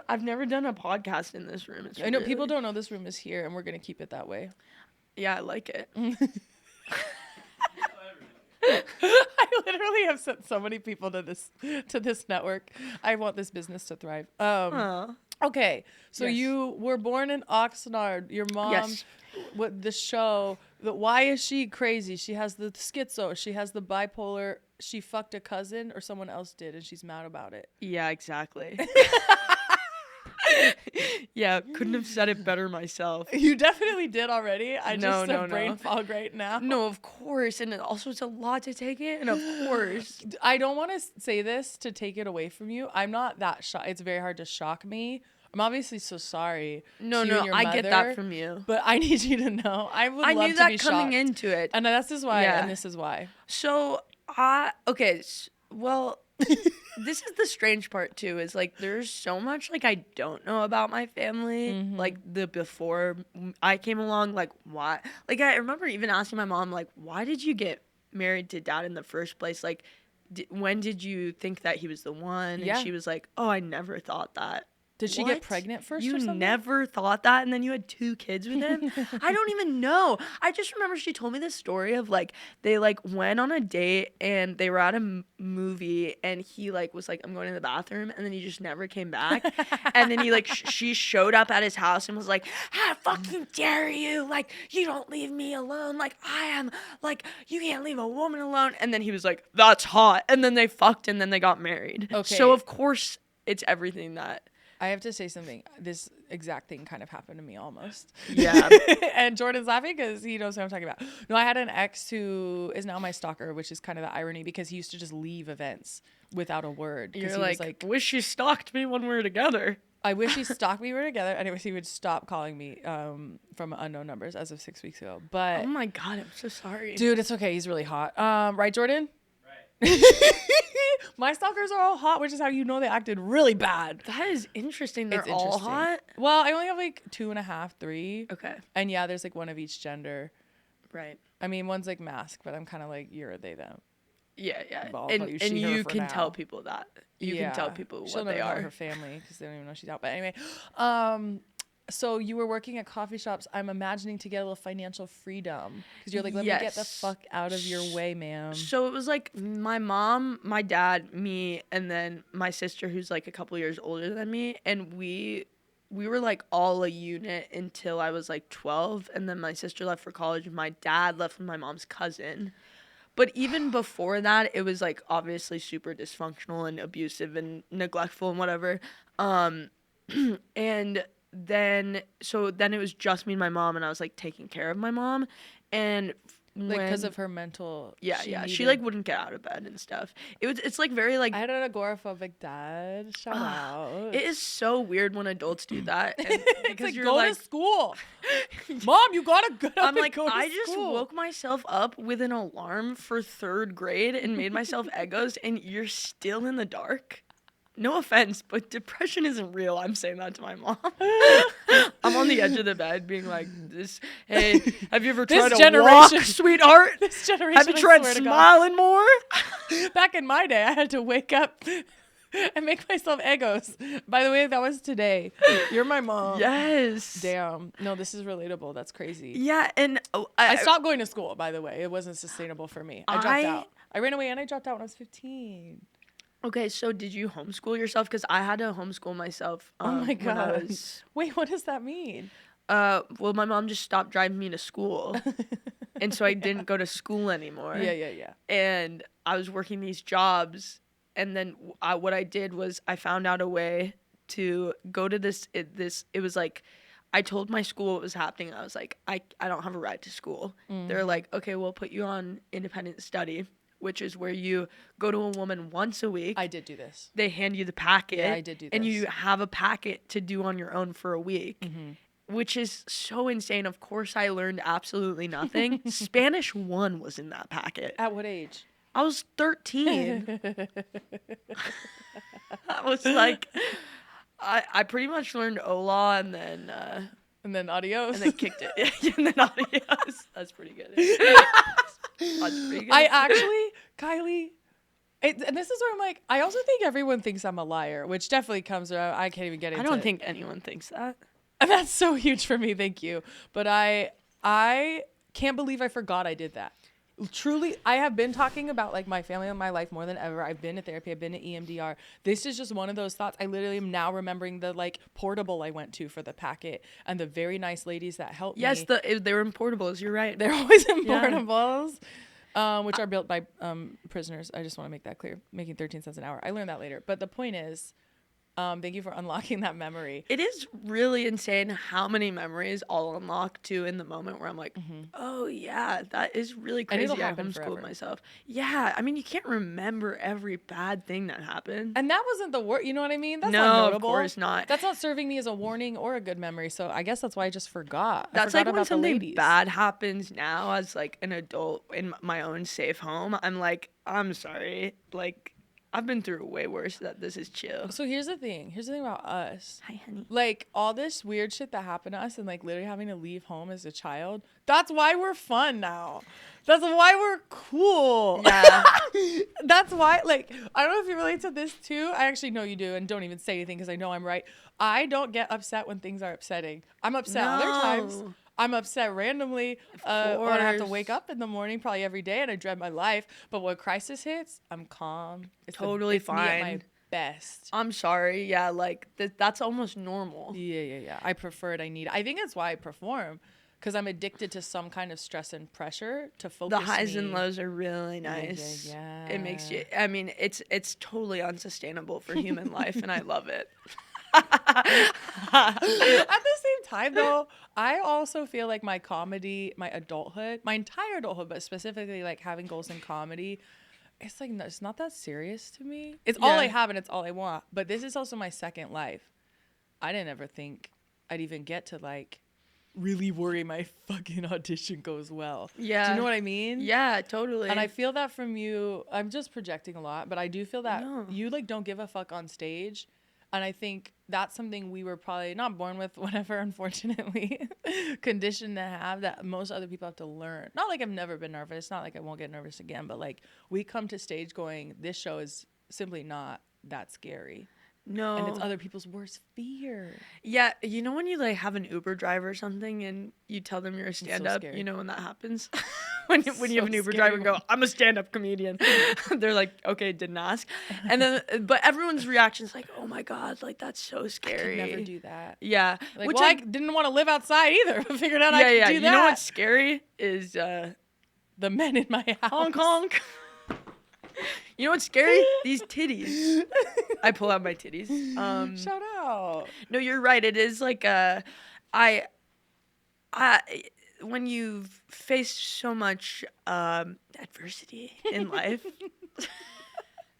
I've never done a podcast in this room. It's I know really- people don't know this room is here, and we're gonna keep it that way. Yeah, I like it. I literally have sent so many people to this network. I want this business to thrive. Aw. Okay, so Yes. you were born in Oxnard. Your mom, Yes. what the show? Why is she crazy? She has the schizo. She has the bipolar. She fucked a cousin, or someone else did, and she's mad about it. Yeah, exactly. Yeah, couldn't have said it better myself. You definitely did already. I just No, have brain no. fog right now. No, of course, and also it's a lot to take in. Of course. I don't want to say this to take it away from you. I'm not that shocked. It's very hard to shock me. I'm obviously so sorry. No, to you and no, your I get mother, that from you. But I need you to know. I would I love knew to that be coming shocked. into it. And this is why. Yeah. And this is why. So, well, this is the strange part too, is like there's so much like I don't know about my family. Mm-hmm. Like the before I came along, like why? Like I remember even asking my mom, like, why did you get married to dad in the first place? Like, when did you think that he was the one? Yeah. And she was like, oh, I never thought that. Did she get What? pregnant first You or something? never thought that, and then you had 2 kids with him? I don't even know. I just remember she told me this story of like they like went on a date and they were at a movie and he like was like, I'm going to the bathroom, and then he just never came back. And then he like she showed up at his house and was like, how fucking dare you, like you don't leave me alone, like I am, like you can't leave a woman alone. And then he was like, that's hot. And then they fucked and then they got married. Okay. So of course it's everything that. I have to say something. This exact thing kind of happened to me almost. Yeah. And Jordan's laughing because he knows what I'm talking about. No, I had an ex who is now my stalker, which is kind of the irony because he used to just leave events without a word. 'Cause You're he like, was like, wish you stalked me when we were together. I wish he stalked me. We were together. Anyways, he would stop calling me from unknown numbers as of 6 weeks ago. But Oh my God, I'm so sorry. dude, it's okay. He's really hot. Right, Jordan? Right. My stalkers are all hot, which is how you know they acted really bad. That is interesting. They're It's all interesting. hot. Well, I only have like 2.5, 3. Okay. And yeah, there's like one of each gender. Right. I mean, one's like mask, but I'm kind of like, you're a they, them. Yeah, yeah. Well, I'll call you And she, her you for can now. tell people that. You can tell people She'll what they never tell are. her family because they don't even know she's out. But anyway, so you were working at coffee shops. I'm imagining to get a little financial freedom because you're like, let me get the fuck out of your way, ma'am. So it was like my mom, my dad, me, and then my sister, who's like a couple years older than me, and we were like all a unit until I was like 12, and then my sister left for college, and my dad left with my mom's cousin. But even before that, it was like obviously super dysfunctional and abusive and neglectful and whatever. And then it was just me and my mom, and I was like taking care of my mom, and Like because of her mental. she like wouldn't get out of bed and stuff. It's like very like I had an agoraphobic dad. Shout out. it is so weird when adults do that. And It's because like you're go like, to school, mom. You gotta get up I'm and like, go to I just school. woke myself up with an alarm for 3rd grade and made myself Eggos, and you're still in the dark. No offense, but depression isn't real. I'm saying that to my mom. I'm on the edge of the bed being like, hey, have you ever tried to walk, sweetheart? This generation. Have you tried smiling more? Back in my day, I had to wake up and make myself Eggos. By the way, that was today. You're my mom. Yes. Damn. No, this is relatable. That's crazy. Yeah, and I stopped going to school, by the way. It wasn't sustainable for me. I dropped out. I ran away and I dropped out when I was 15. Okay, so did you homeschool yourself? Because I had to homeschool myself. Oh my when I God. was, Wait, what does that mean? well, my mom just stopped driving me to school, and so I didn't go to school anymore. Yeah. And I was working these jobs, and then what I did was I found out a way to go to this. It was like, I told my school what was happening. I was like, I don't have a ride to school. They're like, okay, we'll put you on independent study, which is where you go to a woman once a week. I did do this. They hand you the packet. Yeah, I did do And this. you have a packet to do on your own for a week, which is so insane. Of course, I learned absolutely nothing. Spanish 1 was in that packet. At what age? I was 13. I was like, I pretty much learned hola and then Adios. and then kicked it. And then adios. That's pretty good. That's pretty good. I actually, Kylie, and this is where I'm like, I also think everyone thinks I'm a liar, which definitely comes around. I can't even get into it. I don't think anyone thinks that. And that's so huge for me. Thank you. But I can't believe I forgot I did that. Truly, I have been talking about like my family and my life more than ever. I've been to therapy. I've been to EMDR. This is just one of those thoughts. I literally am now remembering the like portable I went to for the packet and the very nice ladies that helped me. Yes, they were in portables. You're right. They're always in portables, which are built by prisoners. I just want to make that clear. Making 13 cents an hour. I learned that later. But the point is, thank you for unlocking that memory. It is really insane how many memories I'll unlock to in the moment where I'm like, oh yeah, that is really And it'll crazy. I happen homeschooled forever. myself. Yeah, I mean, you can't remember every bad thing that happened. And that wasn't the word. You know what I mean? That's No, not of notable. course not. That's not serving me as a warning or a good memory. So I guess that's why I just forgot. That's I like forgot when about the something ladies. bad happens now as like an adult in my own safe home. I'm like, I'm sorry. Like, I've been through way worse. That this is chill. So here's the thing. Here's the thing about us. Hi, honey. Like all this weird shit that happened to us and like literally having to leave home as a child. That's why we're fun now. That's why we're cool. Yeah. That's why, like, I don't know if you relate to this too. I actually know you do, and don't even say anything because I know I'm right. I don't get upset when things are upsetting. I'm upset other times. I'm upset randomly when I have to wake up in the morning probably every day and I dread my life. But when crisis hits, I'm calm. It's Totally it's me at my fine. best. I'm sorry. Yeah, like that's almost normal. Yeah. I prefer it. I need it. I think that's why I perform. Because I'm addicted to some kind of stress and pressure to focus. The highs and lows are really nice. Yeah. It makes you. I mean, it's totally unsustainable for human life, and I love it. At the same time, though, I also feel like my comedy, my adulthood, my entire adulthood, but specifically like having goals in comedy, it's like it's not that serious to me. It's all I have and it's all I want. But this is also my second life. I didn't ever think I'd even get to like really worry my fucking audition goes well. Yeah. Do you know what I mean? Yeah, totally. And I feel that from you. I'm just projecting a lot, but I do feel that you like don't give a fuck on stage. And I think that's something we were probably not born with, whatever, unfortunately, conditioned to have, that most other people have to learn. Not like I've never been nervous, not like I won't get nervous again, but like we come to stage going, this show is simply not that scary. No. And it's other people's worst fear. Yeah, you know when you like have an Uber driver or something and you tell them you're a stand-up, scary. you know when that happens? when you have an Uber scary driver and go, I'm a stand-up comedian. They're like, okay, didn't ask. And then, but everyone's reaction is like, oh my God, like that's so scary. I could never do that. Yeah. Like, Which well, I didn't want to live outside either, but figured out I could do that. You know what's scary is the men in my house. honk honk. You know what's scary? These titties. I pull out my titties. Shout out. No, you're right. It is like when you've faced so much adversity in life,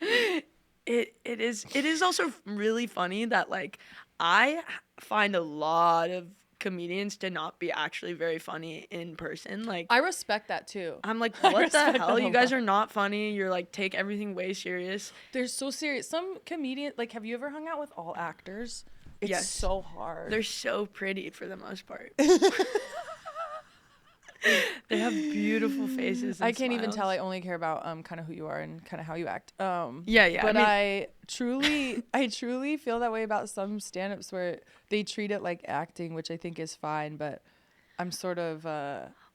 it is also really funny that like I find a lot of comedians to not be actually very funny in person. Like I respect that too. I'm like, what the respect hell? that a You guys lot. are not funny. You're like take everything way serious. They're so serious. Some comedians, like, have you ever hung out with all actors? It's Yes. so hard. They're so pretty for the most part. They have beautiful faces. And I can't even smiles. tell. I only care about kind of who you are and kind of how you act. Yeah. But I mean, I truly feel that way about some stand-ups where they treat it like acting, which I think is fine. But I'm sort of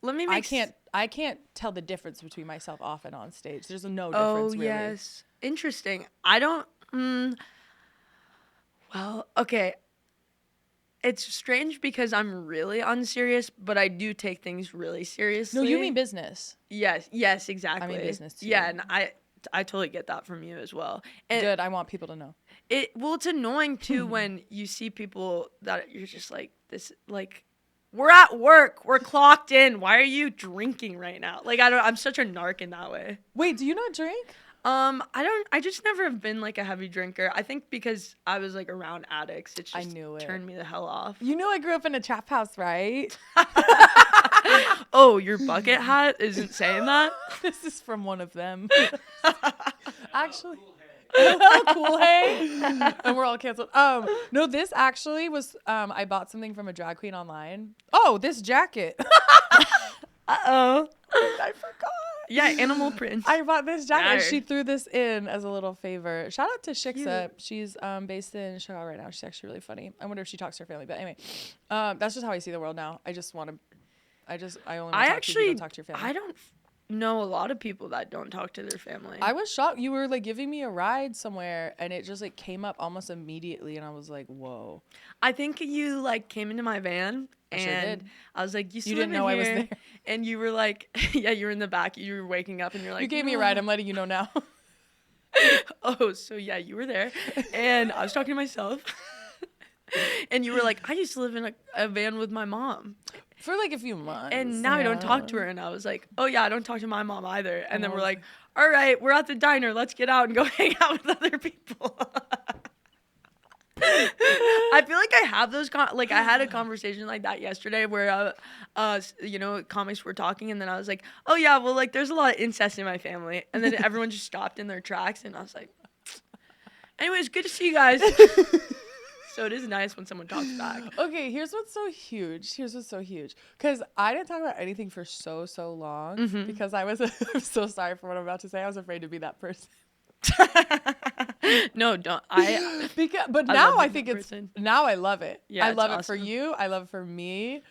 let me. I can't tell the difference between myself off and on stage. There's no difference. Oh really. yes, interesting. I don't. Well, okay. It's strange because I'm really unserious, but I do take things really seriously. No, you mean business. Yes, exactly. I mean business too. Yeah, and I totally get that from you as well. And Good. I want people to know. it's annoying too when you see people that you're just like this, like we're at work, we're clocked in. Why are you drinking right now? Like I'm such a narc in that way. Wait, do you not drink? I just never have been like a heavy drinker. I think because I was like around addicts, it just I knew it. turned me the hell off. You know I grew up in a trap house, right? Oh, your bucket hat isn't saying that? This is from one of them. Actually. Cool, hey? And we're all canceled. No, this actually was, I bought something from a drag queen online. Oh, this jacket. Uh-oh. I forgot. Yeah, animal print. I bought this jacket. And Yar. she threw this in as a little favor. Shout out to Shiksa. She's based in Chicago right now. She's actually really funny. I wonder if she talks to her family. But anyway, that's just how I see the world now. I only want to talk to you. You don't talk to your family. I don't know a lot of people that don't talk to their family. I was shocked. You were like giving me a ride somewhere and it just like came up almost immediately and I was like, whoa. I think you like came into my van I sure and did. I was like, you still didn't live in know I was here?" there. And you were like, yeah, you were in the back. You were waking up and you're like, You gave me a ride. I'm letting you know now. Oh, so yeah, you were there. And I was talking to myself. And you were like, I used to live in a van with my mom. For like a few months. And now I don't talk to her. And I was like, oh yeah, I don't talk to my mom either. And then we're like, all right, we're at the diner. Let's get out and go hang out with other people. I feel like I have those I had a conversation like that yesterday where comics were talking and then I was like, oh yeah, well like there's a lot of incest in my family, and then everyone just stopped in their tracks and I was like, anyways, good to see you guys. So it is nice when someone talks back. Okay, here's what's so huge. Because I didn't talk about anything for so long because I'm so sorry for what I'm about to say. I was afraid to be that person. No, don't. But now I think person. Now I love it. Yeah, I it's love it awesome. for you. I love it for me.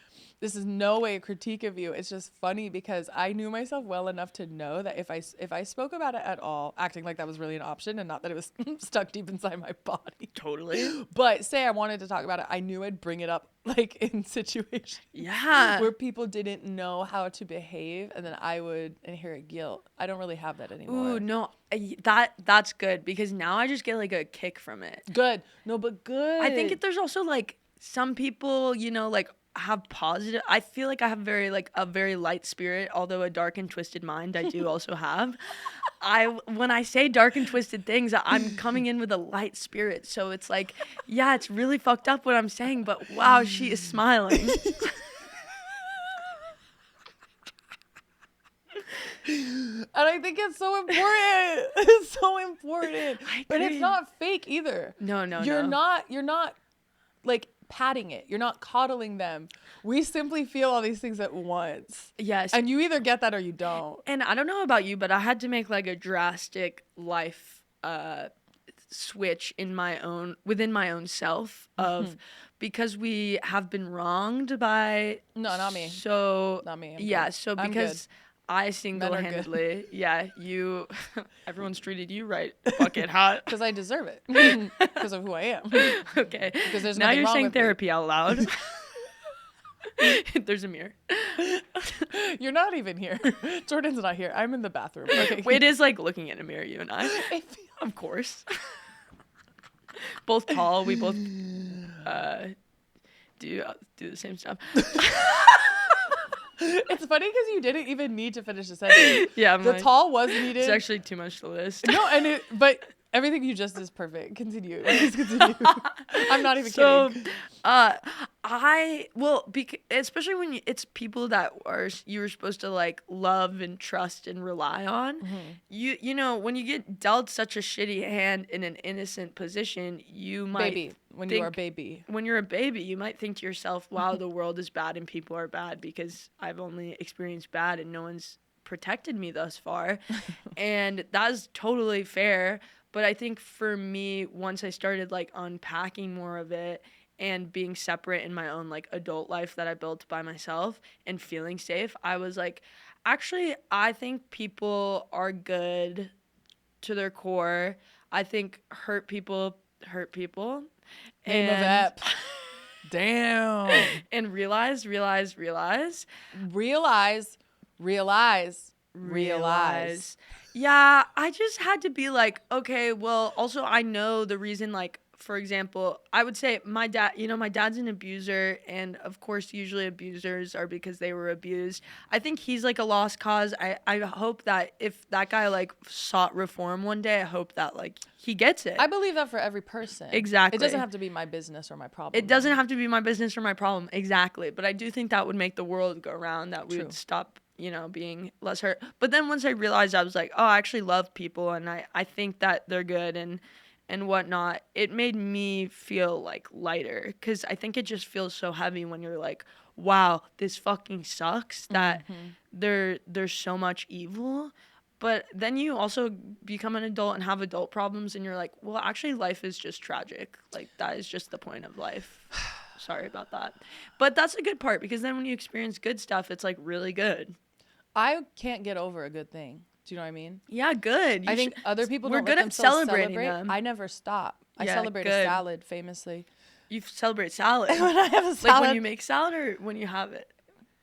This is no way a critique of you. It's just funny because I knew myself well enough to know that if I spoke about it at all, acting like that was really an option and not that it was stuck deep inside my body. Totally. But say I wanted to talk about it, I knew I'd bring it up like in situations Yeah. where people didn't know how to behave and then I would inherit guilt. I don't really have that anymore. Ooh, no. That's good because now I just get like a kick from it. Good. No, but good. I think there's also like some people, like have positive. I feel like I have a very light spirit, although a dark and twisted mind I do also have. When I say dark and twisted things, I'm coming in with a light spirit. So it's like, yeah, it's really fucked up what I'm saying, but wow, she is smiling. And I think it's so important. It's so important. But it's not fake either. No. You're not like patting it. You're not coddling them. We simply feel all these things at once. Yes. And you either get that or you don't. And I don't know about you, but I had to make like a drastic life switch within my own self of because we have been wronged by not me. So not me. Yeah, good. so I'm because I single-handedly, you everyone's treated you right. Fucking hot. Because I deserve it. Because of who I am. Okay. Because there's now nothing you're wrong saying with therapy out loud. There's a mirror. You're not even here. Jordan's not here. I'm in the bathroom. Okay. Wait, it is like looking in a mirror, you and I. Of course. Both tall. We both do the same stuff. It's funny because you didn't even need to finish the sentence. Yeah, the tall was needed. It's actually too much to list. No, but everything you just is perfect. Continue. Please continue. I'm not even kidding. Especially when it's people that you were supposed to like love and trust and rely on. You know, when you get dealt such a shitty hand in an innocent position, you might when you're a baby, you might think to yourself, wow, the world is bad and people are bad because I've only experienced bad and no one's protected me thus far. And that's totally fair. But I think for me, once I started like unpacking more of it and being separate in my own like adult life that I built by myself and feeling safe, I was like, actually, I think people are good to their core. I think hurt people hurt people. Name of ep. Damn. And realize. Yeah, I just had to be like, okay, well, also I know the reason, like, for example, I would say my dad's an abuser, and of course, usually abusers are because they were abused. I think he's like a lost cause. I hope that if that guy like sought reform one day, I hope that like he gets it. I believe that for every person. Exactly. It doesn't have to be my business or my problem. It doesn't have to be my business or my problem. Exactly. But I do think that would make the world go round, that we would stop, being less hurt. But then once I realized, I was like, oh, I actually love people, and I think that they're good and whatnot, it made me feel like lighter, because I think it just feels so heavy when you're like, wow, this fucking sucks that there's so much evil. But then you also become an adult and have adult problems, and you're like, well, actually life is just tragic. Like, that is just the point of life. Sorry about that. But that's a good part, because then when you experience good stuff, it's like really good. I can't get over a good thing. Do you know what I mean? Yeah, good. I think other people we're don't good let at celebrating celebrate. them. I never stop. I Yeah, celebrate good. a salad, famously. You celebrate salad. When I have a salad. Like when you make salad or when you have it?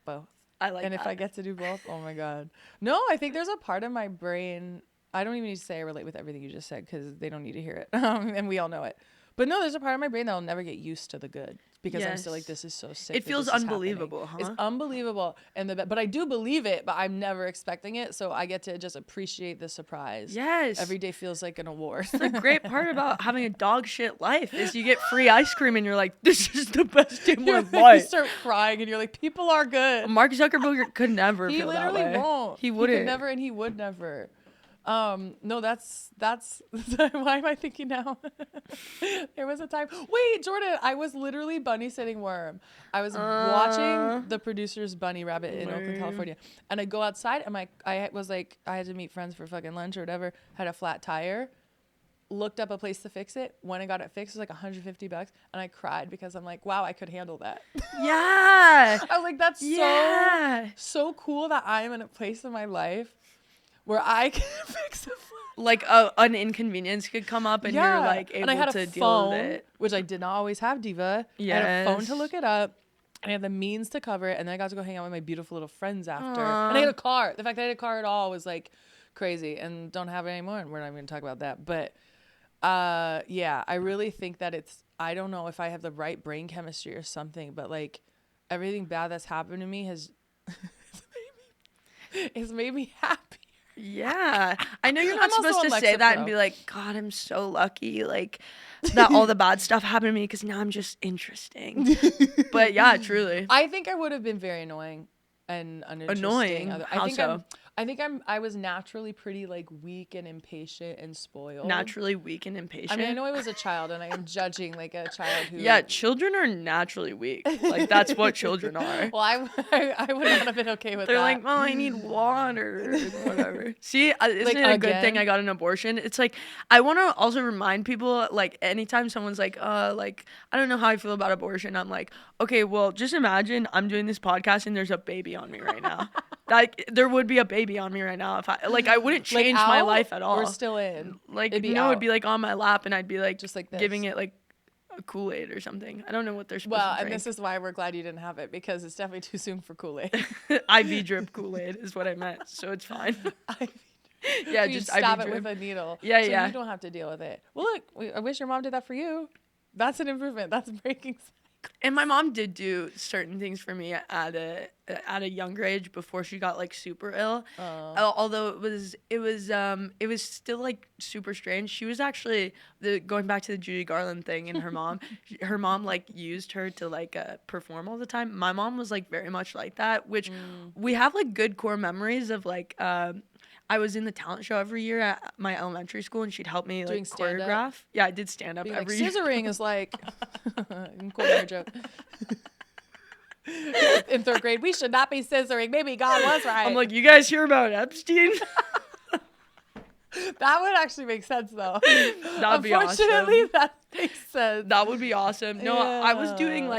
Both. I like and that. if I get to do both, oh my God. No, I think there's a part of my brain, I don't even need to say I relate with everything you just said, because they don't need to hear it. And we all know it. But no, there's a part of my brain that will never get used to the good, because I'm still like, this is so sick. It feels unbelievable, huh? It's unbelievable. But I do believe it, but I'm never expecting it. So I get to just appreciate the surprise. Yes. Every day feels like an award. The great part about having a dog shit life is you get free ice cream and you're like, this is the best day of my life. You start crying and you're like, people are good. Mark Zuckerberg could never feel that way. He literally won't. He wouldn't. He could never, and he would never. No, that's why am I thinking now? There was a time. Wait, Jordan, I was literally bunny sitting Worm. I was watching the producer's bunny rabbit in Oakland, California, and I go outside and I was like, I had to meet friends for fucking lunch or whatever. Had a flat tire. Looked up a place to fix it. When I got it fixed, it was like $150, and I cried because I'm like, wow, I could handle that. Yeah. I was like, that's so cool that I am in a place in my life where I can fix a flat. Like an inconvenience could come up and you're like able and I had to a deal phone, with it. which I did not always have, Diva. Yes. I had a phone to look it up. I had the means to cover it, and then I got to go hang out with my beautiful little friends after. And I had a car. The fact that I had a car at all was like crazy, and don't have it anymore, and we're not even going to talk about that. But yeah, I really think that I don't know if I have the right brain chemistry or something, but like everything bad that's happened to me has it's made me happy. Yeah. I know you're not I'm supposed to say that and be like, God, I'm so lucky, like, that all the bad stuff happened to me, because now I'm just interesting. But yeah, truly. I think I would have been very annoying and uninteresting. Annoying? How so? I think I was naturally pretty like weak and impatient and spoiled. Naturally weak and impatient. I mean, I know I was a child, and I am judging like a child who. Yeah, children are naturally weak. Like that's what children are. Well, I would not have been okay with They're that. like, well, I need water, whatever. See, isn't Like, it a good again? thing I got an abortion? It's like I want to also remind people, like, anytime someone's like, I don't know how I feel about abortion. I'm like, okay, well, just imagine I'm doing this podcast and there's a baby on me right now. Like, there would be a baby on me right now if I wouldn't change my out life at all. Or still in. Like, It'd be no, out. it'd be like on my lap and I'd be like Just like this. giving it like a Kool-Aid or something. I don't know what they're supposed Well, to and drink. this is why we're glad you didn't have it, because it's definitely too soon for Kool-Aid. IV drip Kool-Aid is what I meant, so it's fine. Yeah, You just stab IV it drip. with a needle. Yeah, so yeah. you don't have to deal with it. Well, look, I wish your mom did that for you. That's an improvement. That's breaking. And my mom did do certain things for me at a younger age before she got like super ill. Although it was still like super strange. She was actually going back to the Judy Garland thing and her mom. Her mom like used her to like perform all the time. My mom was like very much like that, which we have like good core memories of like. I was in the talent show every year at my elementary school, and she'd help me like Doing stand-up? choreograph. Yeah, I did stand up Being like, every year. scissoring is like. I'm quoting her joke. In third grade, we should not be scissoring. Maybe God was right. I'm like, you guys hear about Epstein? that would actually make sense, though. That'd be awesome. Unfortunately, that makes sense. That would be awesome. No, I was doing Yeah.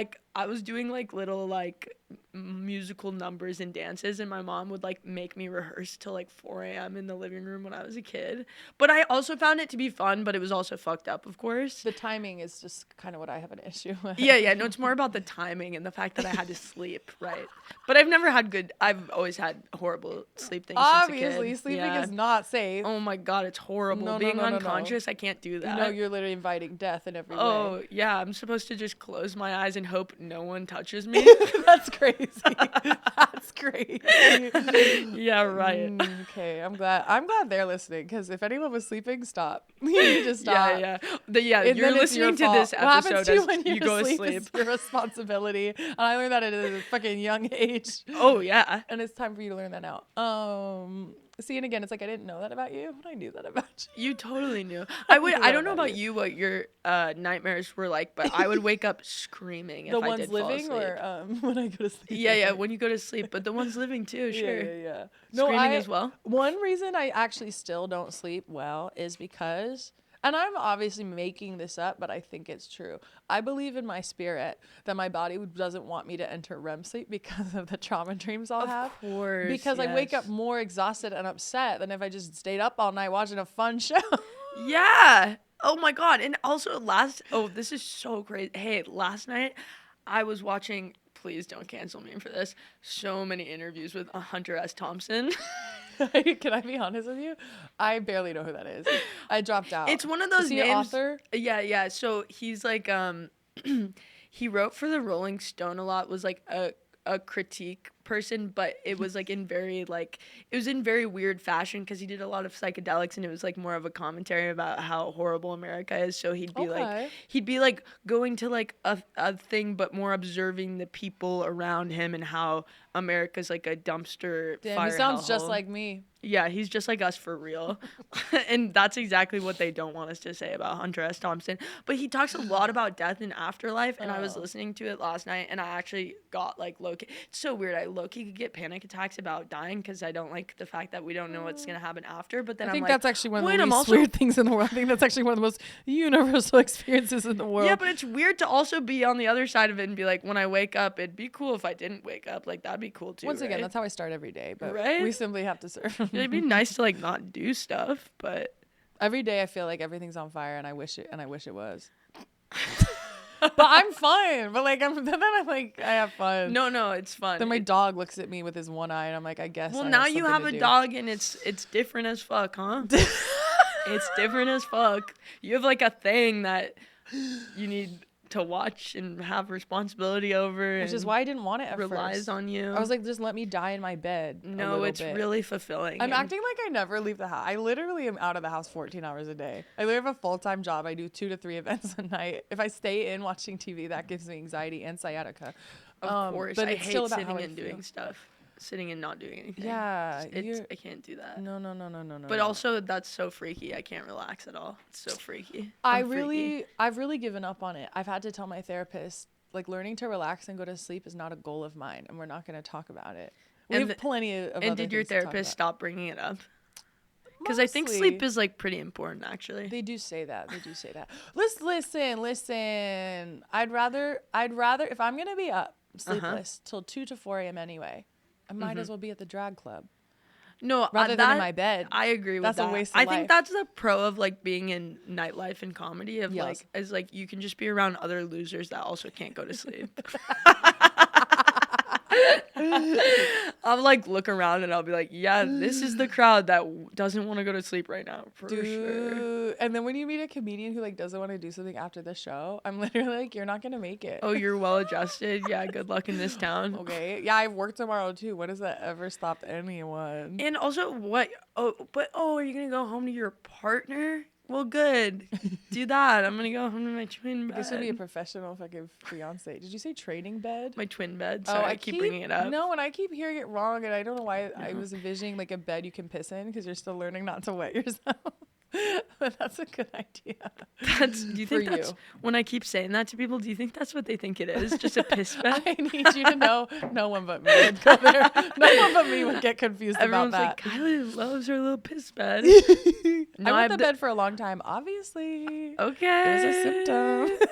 like little like musical numbers and dances, and my mom would like make me rehearse till like 4 a.m. in the living room when I was a kid. But I also found it to be fun, but it was also fucked up, of course. The timing is just kind of what I have an issue with. Yeah, no, it's more about the timing and the fact that I had to sleep, right? But I've always had horrible sleep things Obviously, since a kid. sleeping Yeah. is not safe. Oh my God, it's horrible. No, no, Being no, no, no. unconscious, I can't do that. You know, you're literally inviting death in every Oh, way. yeah, I'm supposed to just close my eyes and hope no one touches me. That's crazy. That's crazy. Yeah, right. Okay, I'm glad they're listening, because if anyone was sleeping, stop. You need to stop. Yeah. And You're then it's your listening to fault. this What happens episode to you as when you you're go to asleep sleep. is your responsibility. And I learned that at a fucking young age. Oh, yeah. And it's time for you to learn that now. See, and again, it's like I didn't know that about you, but I knew that about you. You totally knew. I don't know about you what your nightmares were like, but I would wake up screaming if The I ones did living fall asleep. or when I go to sleep? Yeah, when you go to sleep, but the ones living too, sure. Yeah. Screaming as well? One reason I actually still don't sleep well is because, and I'm obviously making this up, but I think it's true. I believe in my spirit that my body doesn't want me to enter REM sleep because of the trauma dreams I'll have. Of course. Because I wake up yes. more exhausted and upset than if I just stayed up all night watching a fun show. Yeah. Oh my God. And also this is so crazy. Hey, last night I was watching, please don't cancel me for this, so many interviews with Hunter S. Thompson. Can I be honest with you? I barely know who that is. I dropped out. It's one of those Is he names. an author? Yeah. So he's like, he wrote for the Rolling Stone a lot, was like a critique person, but it was like in very weird fashion because he did a lot of psychedelics, and it was like more of a commentary about how horrible America is. So he'd be like going to like a thing, but more observing the people around him and how America's like a dumpster Damn, fire he sounds just hellhole. like me. Yeah, he's just like us for real. And that's exactly what they don't want us to say about Hunter S. Thompson. But he talks a lot about death and afterlife, and I was listening to it last night, and I actually got like low-key. It's so weird. I low-key could get panic attacks about dying because I don't like the fact that we don't know what's going to happen after. But then I think I'm that's like, actually one of wait, the I'm least also weird things in the world. I think that's actually one of the most universal experiences in the world. Yeah, but it's weird to also be on the other side of it and be like, when I wake up, it'd be cool if I didn't wake up. Like, that'd be cool too. Once again, right? that's how I start every day. But Right? we simply have to serve. It'd be nice to like not do stuff, but Every day I feel like everything's on fire, and I wish it was. But I'm fine. But like then I'm like, I have fun. no, it's fun. Then my dog looks at me with his one eye, and I'm like, I guess. Well, I now you something have to a do. dog, and it's different as fuck, huh? It's different as fuck. You have like a thing that you need to watch and have responsibility over, Which is and why I didn't want it at relies first. on you. I was like, just let me die in my bed. no, it's really fulfilling. I'm and- acting like I never leave the house. I literally am out of the house 14 hours a day. I literally have a full-time job. I do 2 to 3 events a night. If I stay in watching TV, that gives me anxiety and sciatica. Of course, but I it's hate still about sitting how I and feel. doing stuff. sitting and not doing anything. Yeah, I can't do that. No. But also, that's so freaky. I can't relax at all. It's so freaky. I've really given up on it. I've had to tell my therapist, like, learning to relax and go to sleep is not a goal of mine, and we're not going to talk about it. We have plenty of other And did your things to talk therapist about. stop bringing it up? Because I think sleep is, like, pretty important, actually. They do say that. Listen. I'd rather if I'm gonna be up sleepless till 2 to 4 a.m. anyway, I might as well be at the drag club. No, rather than in my bed. I agree with that. That's a waste of I life. think that's the pro of, like, being in nightlife and comedy of Yes. like, is like you can just be around other losers that also can't go to sleep. I'll like look around and I'll be like, yeah, this is the crowd that doesn't want to go to sleep right now for sure. And then when you meet a comedian who like doesn't want to do something after the show, I'm literally like, you're not gonna make it. Oh, you're well adjusted. Yeah, good luck in this town. Okay. Yeah, I work tomorrow too. When does that ever stop anyone? And also, what? Are you gonna go home to your partner? Well, good. Do that. I'm gonna go home to my twin bed. This would be a professional fucking fiance. Did you say training bed? My twin bed. Sorry, I keep bringing it up. No, and I keep hearing it wrong, and I don't know why I was envisioning like a bed you can piss in because you're still learning not to wet yourself. But that's a good idea. Do you think that's when I keep saying that to people? Do you think that's what they think it is? Just a piss bed? I need you to know. No one but me would go there. No one but me would get confused Everyone's about that. like, Kylie loves her little piss bed. I went to bed for a long time. Obviously, okay. it was a symptom.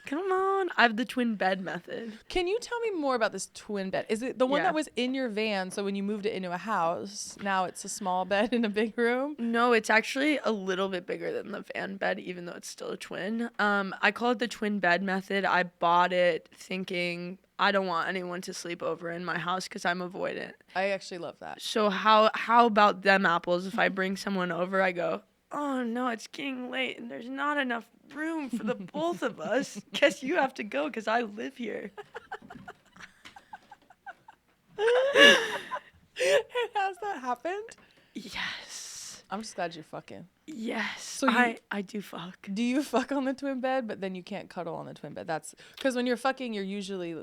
Come on. I have the twin bed method. Can you tell me more about this twin bed? Is it the one Yeah. that was in your van? So when you moved it into a house, now it's a small bed in a big room? No, it's actually a little bit bigger than the van bed, even though it's still a twin. I call it the twin bed method. I bought it thinking I don't want anyone to sleep over in my house because I'm avoidant. I actually love that. So how about them apples? If I bring someone over, I go, oh no, it's getting late and there's not enough room for the both of us. Guess you have to go because I live here. Has that happened? Yes. I'm just glad you're fucking. Yes. So I do fuck. Do you fuck on the twin bed, but then you can't cuddle on the twin bed? That's because when you're fucking, you're usually,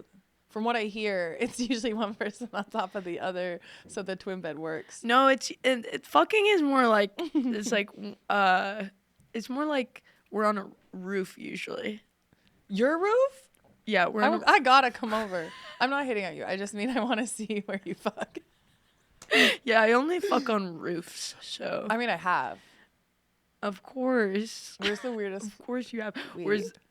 from what I hear, it's usually one person on top of the other, so the twin bed works. No, it fucking is more like it's like it's more like we're on a roof usually. Your roof? Yeah, I gotta come over. I'm not hitting at you. I just mean I want to see where you fuck. Yeah, I only fuck on roofs. So I mean, I have. Of course. Where's the weirdest? Of course you have. Wait.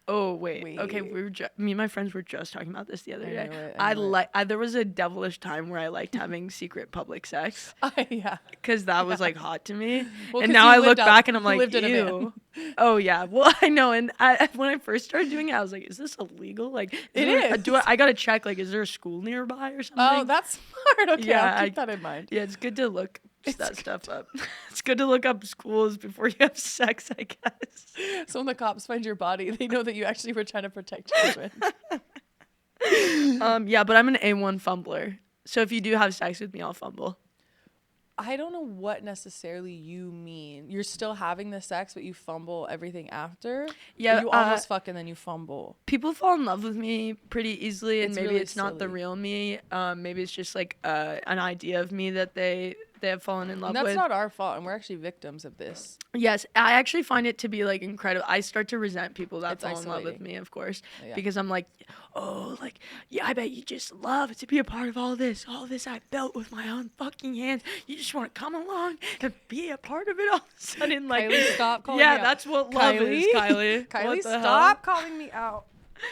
Wait. Okay, me and my friends were just talking about this the other day. I knew it. There was a devilish time where I liked having secret public sex. Yeah. Because that was like hot to me. Well, and 'cause now you I look lived back and I'm you like, lived in a van. ew. Oh yeah. Well, I know. And when I first started doing it, I was like, is this illegal? Like, It is. I gotta check. Like, is there a school nearby or something? Oh, that's smart. Okay, Yeah, I'll keep that in mind. Yeah, it's good to look that stuff up. It's good to look up schools before you have sex, I guess. So when the cops find your body, they know that you actually were trying to protect children. Yeah, but I'm an A1 fumbler. So if you do have sex with me, I'll fumble. I don't know what necessarily you mean. You're still having the sex, but you fumble everything after? Yeah, Or you almost fuck and then you fumble. People fall in love with me pretty easily, and It's maybe really it's not the silly. real me. Maybe it's just like an idea of me that they have fallen in love And that's with. not our fault, and we're actually victims of this. Yes, I actually find it to be like incredible. I start to resent people that It's fall in love with isolating. me, of course, Yeah. because I'm like, oh, like, yeah, I bet you just love to be a part of all this I built with my own fucking hands. You just want to come along and be a part of it all of a sudden, like, Kylie, stop calling yeah, me out. that's what love is, Kylie. Kylie, What the hell? stop calling me out.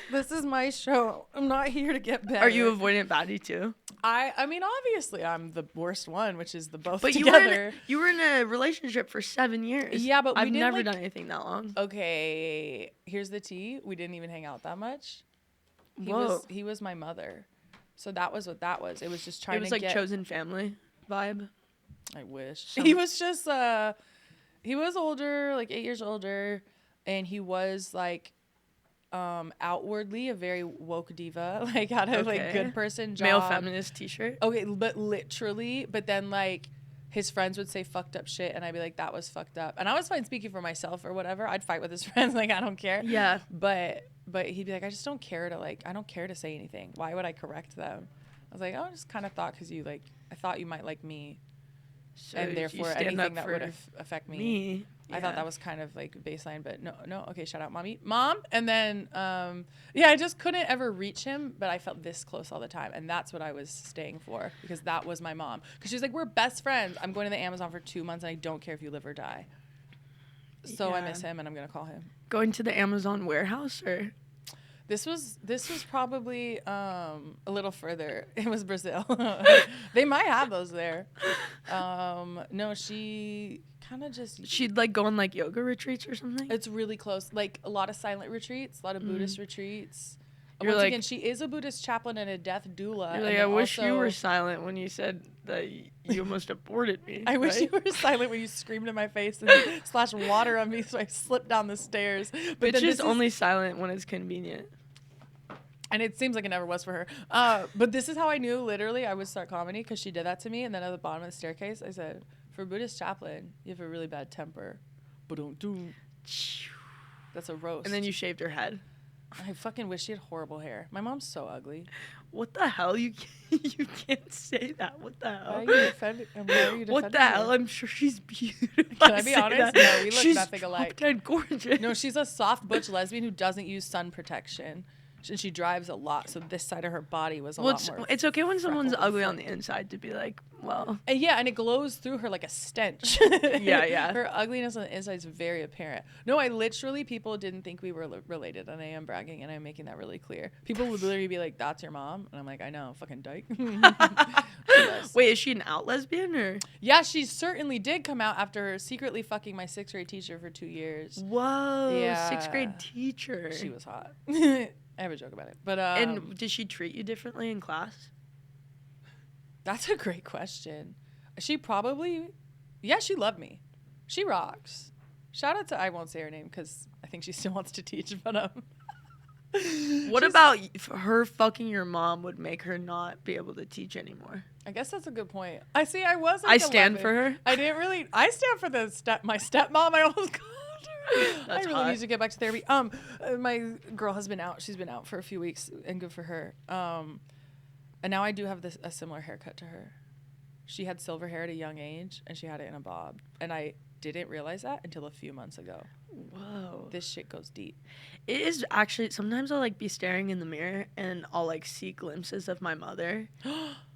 This is my show. I'm not here to get better. Are you avoidant baddie too? I mean, obviously, I'm the worst one, which is the both But together. you were in a relationship for 7 years. Yeah, but we I've didn't, never like- done anything that long. Okay, here's the tea. We didn't even hang out that much. Whoa. He was my mother. So that was what that was. It was just trying It was to like get... chosen family vibe. I wish. He was just, he was older, like 8 years older. And he was like, outwardly a very woke diva. Like had a like good person job. Male feminist t-shirt. Okay, but literally, but then like his friends would say fucked up shit and I'd be like, that was fucked up. And I was fine speaking for myself or whatever. I'd fight with his friends, like I don't care. Yeah. But he'd be like, I just don't care to I don't care to say anything. Why would I correct them? I was like, oh, I just kind of thought because I thought you might like me. So And you therefore stand anything up that for would affect me. me. I thought Yeah. that was kind of like baseline, but no. Okay, shout out mom. And then, I just couldn't ever reach him, but I felt this close all the time. And that's what I was staying for because that was my mom. Because she was like, we're best friends. I'm going to the Amazon for 2 months and I don't care if you live or die. So I Yeah. miss him and I'm going to call him. Going to the Amazon warehouse or? This was probably a little further. It was Brazil. They might have those there. No, she kind of just. She'd like go on like yoga retreats or something? It's really close. Like a lot of silent retreats, a lot of Buddhist retreats. You're Once like- again, she is a Buddhist chaplain and a death doula. You're and like, I then wish you also- were silent when you said that you almost aborted me. I wish right? you were silent when you screamed in my face and splashed water on me, so I slipped down the stairs. But Bitch then is this only silent when it's convenient. And it seems like it never was for her. But this is how I knew, literally, I would start comedy because she did that to me. And then at the bottom of the staircase, I said, for a Buddhist chaplain, you have a really bad temper. Ba-dum-dum. That's a roast. And then you shaved her head. I fucking wish she had horrible hair. My mom's so ugly. What the hell? You can't say that. What the Why hell? are you defending? What the hell? I'm sure she's beautiful. Can I be honest? No, we look She's nothing alike. Dead gorgeous. No, she's a soft butch lesbian who doesn't use sun protection. And she drives a lot, so this side of her body was a lot more. It's okay when someone's freckled ugly and on the inside to be like, well, And it glows through her like a stench. Yeah. Her ugliness on the inside is very apparent. No, people didn't think we were related, and I am bragging, and I'm making that really clear. People would literally be like, "That's your mom," and I'm like, "I know, fucking dyke." Yes. wait, is she an out lesbian or? Yeah, she certainly did come out after secretly fucking my 6th grade teacher for 2 years. Whoa, Yeah. 6th grade teacher. She was hot. I have a joke about it, but And did she treat you differently in class? that's a great question. She loved me. She rocks. Shout out to, I won't say her name because I think she still wants to teach, but What about her fucking your mom would make her not be able to teach anymore? I guess that's a good point. I was. I stand for her. I didn't really. I stand for my stepmom. I almost called her. That's I really hot. need to get back to therapy. My girl has been out. She's been out for a few weeks, and good for her. And now I do have a similar haircut to her. She had silver hair at a young age, and she had it in a bob. And I didn't realize that until a few months ago. Whoa. This shit goes deep. It is actually, sometimes I'll like be staring in the mirror and I'll like see glimpses of my mother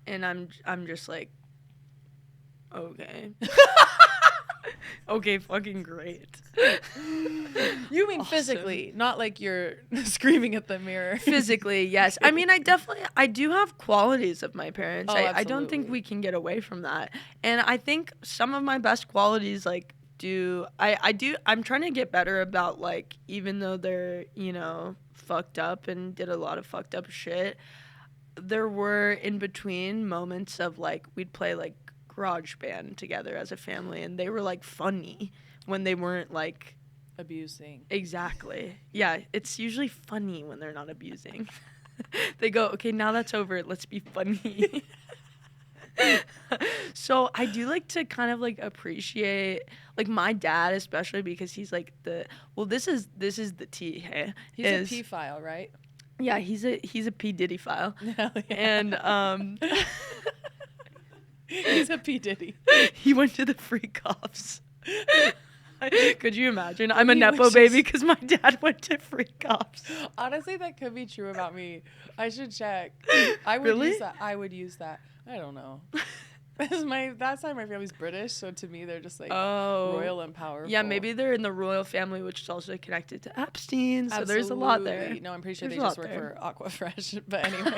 and I'm just like, okay. Okay, fucking great. You mean physically, not like you're screaming at the mirror. Physically, yes. I mean, I do have qualities of my parents. Oh, I don't think absolutely. we can get away from that. And I think some of my best qualities, like, I'm trying to get better about, like, even though they're, fucked up and did a lot of fucked up shit, there were in between moments of, like, we'd play, like, garage band together as a family, and they were, like, funny when they weren't, like, Abusing. exactly. Yeah, it's usually funny when they're not abusing. They go, okay, now that's over. Let's be funny. So I do like to kind of like appreciate like my dad, especially because he's like this is the tea. Hey, He's a P-file, right? Yeah, he's a P Diddy file, Hell yeah. and He's a P. Diddy. he went to the free cops. Could you imagine? I'm a He nepo wishes- baby because my dad went to free cops. Honestly, that could be true about me. I should check. I would Really? use that. I would use that. I don't know. That side of my family's British, so to me they're just like royal and powerful. Yeah, maybe they're in the royal family, which is also connected to Epstein. So there's a lot there. Absolutely. No, I'm pretty sure There's they a just lot work there. for Aquafresh. But anyway,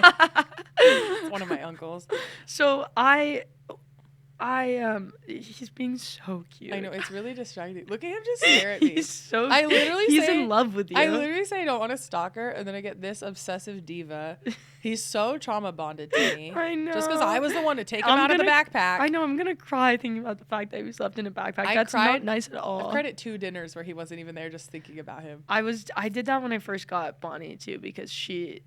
it's one of my uncles. So he's being so cute. I know, it's really distracting. Look at him just stare at me. He's so. I literally he's say- in love with you. I literally say I don't want to stalk her, and then I get this obsessive diva. He's so trauma bonded to me. I know. Just because I was the one to take him I'm out of the gonna- backpack. I know. I'm gonna cry thinking about the fact that he was left in a backpack. I That's cried- not nice at all. I've cried at 2 dinners where he wasn't even there, just thinking about him. I did that when I first got Bonnie too, because she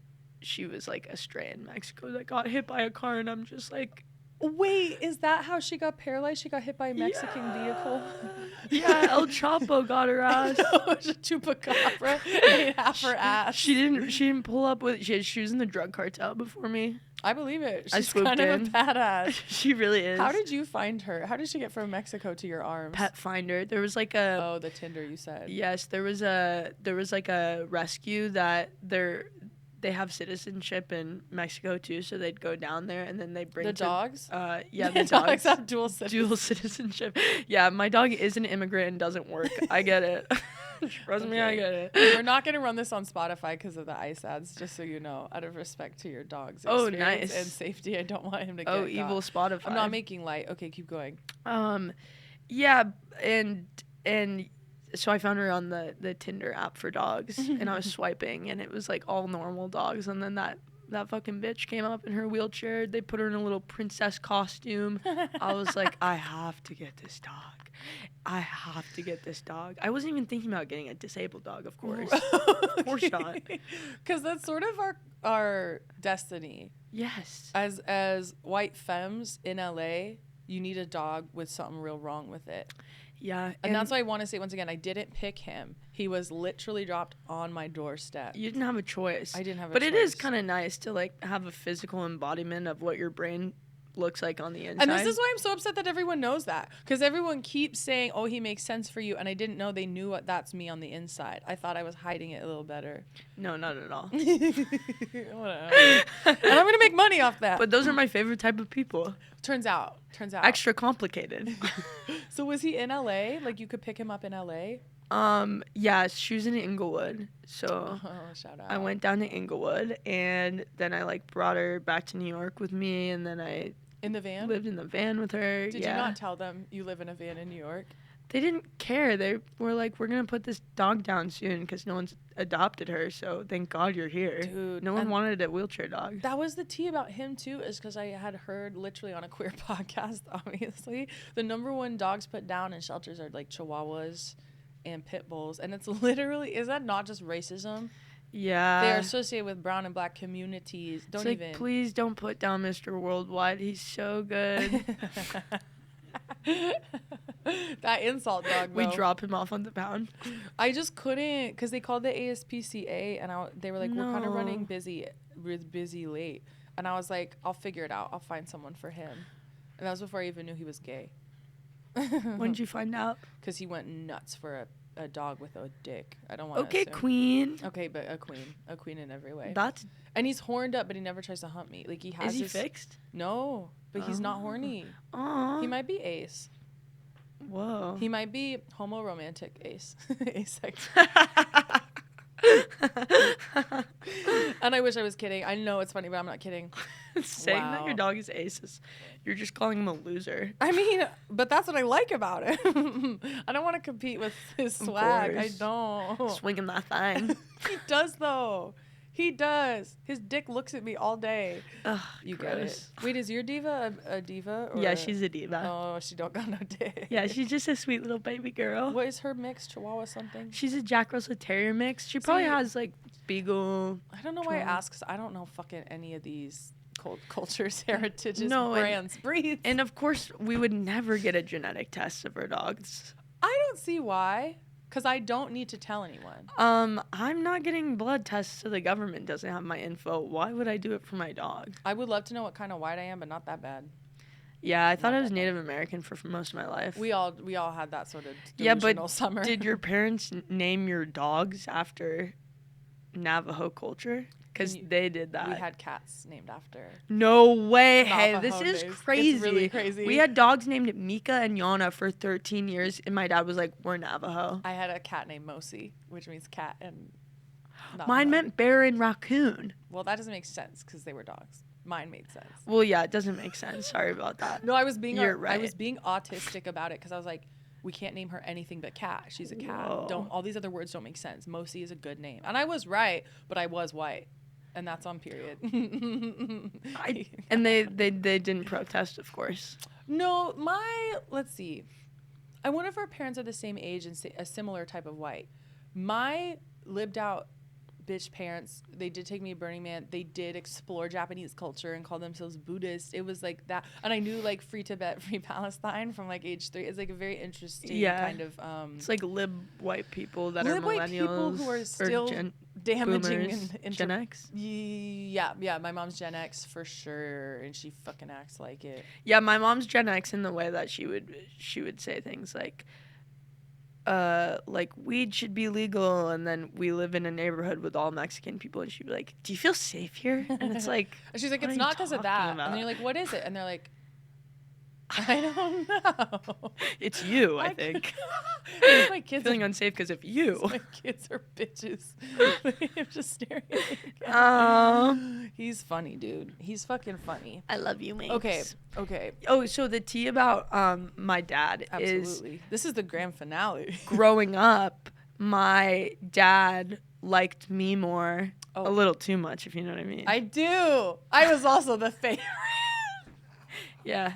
was like a stray in Mexico that got hit by a car, and I'm just like, Wait, is that how she got paralyzed? She got hit by a Mexican vehicle? yeah, El Chapo got her ass. No, it was a chupacabra ate half her ass. She didn't pull up with. She was in the drug cartel before me. I believe it. I She's swooped kind of in. a badass. She really is. How did you find her? How did she get from Mexico to your arms? Pet finder? There was like a Oh, the Tinder you said. yes. There was like a rescue that they have citizenship in Mexico too, so they'd go down there and then they bring The dogs? Yeah, The the dogs have dual citizenship. dual citizenship. Yeah, my dog is an immigrant and doesn't work. I get it. Trust me, I get it. We're not going to run this on Spotify because of the ICE ads, just so you know, out of respect to your dog's experience nice. and safety. I don't want him to get Oh, got. evil Spotify. I'm not making light. Okay, keep going. Yeah, and so I found her on the Tinder app for dogs, and I was swiping, and it was like all normal dogs, and then that fucking bitch came up in her wheelchair. They put her in a little princess costume. I was like, I have to get this dog. I have to get this dog. I wasn't even thinking about getting a disabled dog, of course. Of course not. Because that's sort of our destiny. Yes. As white femmes in LA, you need a dog with something real wrong with it. Yeah. And that's why I want to say once again, I didn't pick him. He was literally dropped on my doorstep. You didn't have a choice. I didn't have a choice. But it is choice. kind of nice to like have a physical embodiment of what your brain looks like on the inside. And this is why I'm so upset that everyone knows that. Because everyone keeps saying, oh, he makes sense for you. And I didn't know they knew what that's me on the inside. I thought I was hiding it a little better. No, not at all. Whatever. And I'm going to make money off that. But those are my favorite type of people. Turns out. Extra complicated. So was he in LA? Like you could pick him up in LA? Yeah, she was in Inglewood. So Oh, shout out. I went down to Inglewood and then I like brought her back to New York with me and then I In the van? lived in the van with her. Did you not tell them you live in a van in New York? They didn't care. They were like, we're going to put this dog down soon because no one's adopted her. So thank God you're here. Dude, no one and wanted a wheelchair dog. That was the tea about him too, is because I had heard literally on a queer podcast, obviously, the number one dogs put down in shelters are like Chihuahuas and pit bulls. And it's literally, is that not just racism? Yeah. They're associated with brown and black communities. Don't it's even. like, please don't put down Mr. Worldwide. He's so good. That insult dog, We though. drop him off on the pound. I just couldn't, because they called the ASPCA, and they were like, we're kind of No. running busy late. And I was like, I'll figure it out. I'll find someone for him. And that was before I even knew he was gay. When did you find out? Because he went nuts for a dog with a dick. I don't want to Okay, queen. Okay, but a queen in every way. That's And he's horned up, but he never tries to hump me. Like he has. is he this- fixed? No, but he's not horny. Aw. He might be ace. Whoa. He might be homo-romantic ace. Asexual. And I wish I was kidding. I know it's funny, but I'm not kidding. Saying that Wow. your dog is aces, you're just calling him a loser. I mean, but that's what I like about it. I don't want to compete with his swag. I course. don't. Swinging that thing. He does, though. He does. His dick looks at me all day. Ugh, You get it. gross. Wait, is your diva a diva? Or Yeah, she's a diva. Oh, she don't got no dick. Yeah, she's just a sweet little baby girl. What is her mix? Chihuahua something? She's a Jack Russell Terrier mix. She probably See- has like Beagle. I don't know why I Chihuahua. ask, 'cause I don't know fucking any of these cultures, heritages, No, and- brands, breeds. And of course, we would never get a genetic test of our dogs. I don't see why. Because I don't need to tell anyone. I'm not getting blood tests, so the government doesn't have my info. Why would I do it for my dog? I would love to know what kind of white I am, but not that bad. Yeah, I thought Not I was that Native American for most of my life. We all had that sort of Yeah, delusional but summer. did your parents name your dogs after Navajo culture? Because And you- they did that. We had cats named after. No way. Hey, Navajo this is days. crazy. It's really crazy. We had dogs named Mika and Yana for 13 years, and my dad was like, we're Navajo. I had a cat named Mosi, which means cat and. Mine Navajo. meant bear and raccoon. Well, that doesn't make sense because they were dogs. Mine made sense. Well, yeah, it doesn't make sense. Sorry about that. No, I was being You're I was right. being autistic about it because I was like, we can't name her anything but cat. She's a cat. Whoa. Don't all these other words don't make sense. Mosi is a good name, and I was right, but I was white, and that's on period. And they didn't protest, of course. No, let's see. I wonder if our parents are the same age and a similar type of white. My lived out bitch parents, they did take me to Burning Man. They did explore Japanese culture and call themselves Buddhist. It was like that. And I knew like Free Tibet, Free Palestine from like age 3. It's like a very interesting Yeah. kind of It's like lib white people that Lib are white millennials people who are still- damaging Boomers, Gen X? Yeah, my mom's Gen X for sure, and she fucking acts like it. Yeah, my mom's Gen X in the way that she would say things like weed should be legal, and then we live in a neighborhood with all Mexican people, and she'd be like, do you feel safe here? And it's like, And she's like, what it's are you not because of that. talking about? And then you're like, what is it? And they're like, I don't know. It's you, I think. It's my kids Feeling unsafe because of you. my kids are bitches. I'm just staring at me. He's funny, dude. He's fucking funny. I love you, mate. Okay. Oh, so the tea about my dad is Absolutely. This is the grand finale. growing up, my dad liked me more, a little too much, if you know what I mean. I do. I was also the favorite. Yeah.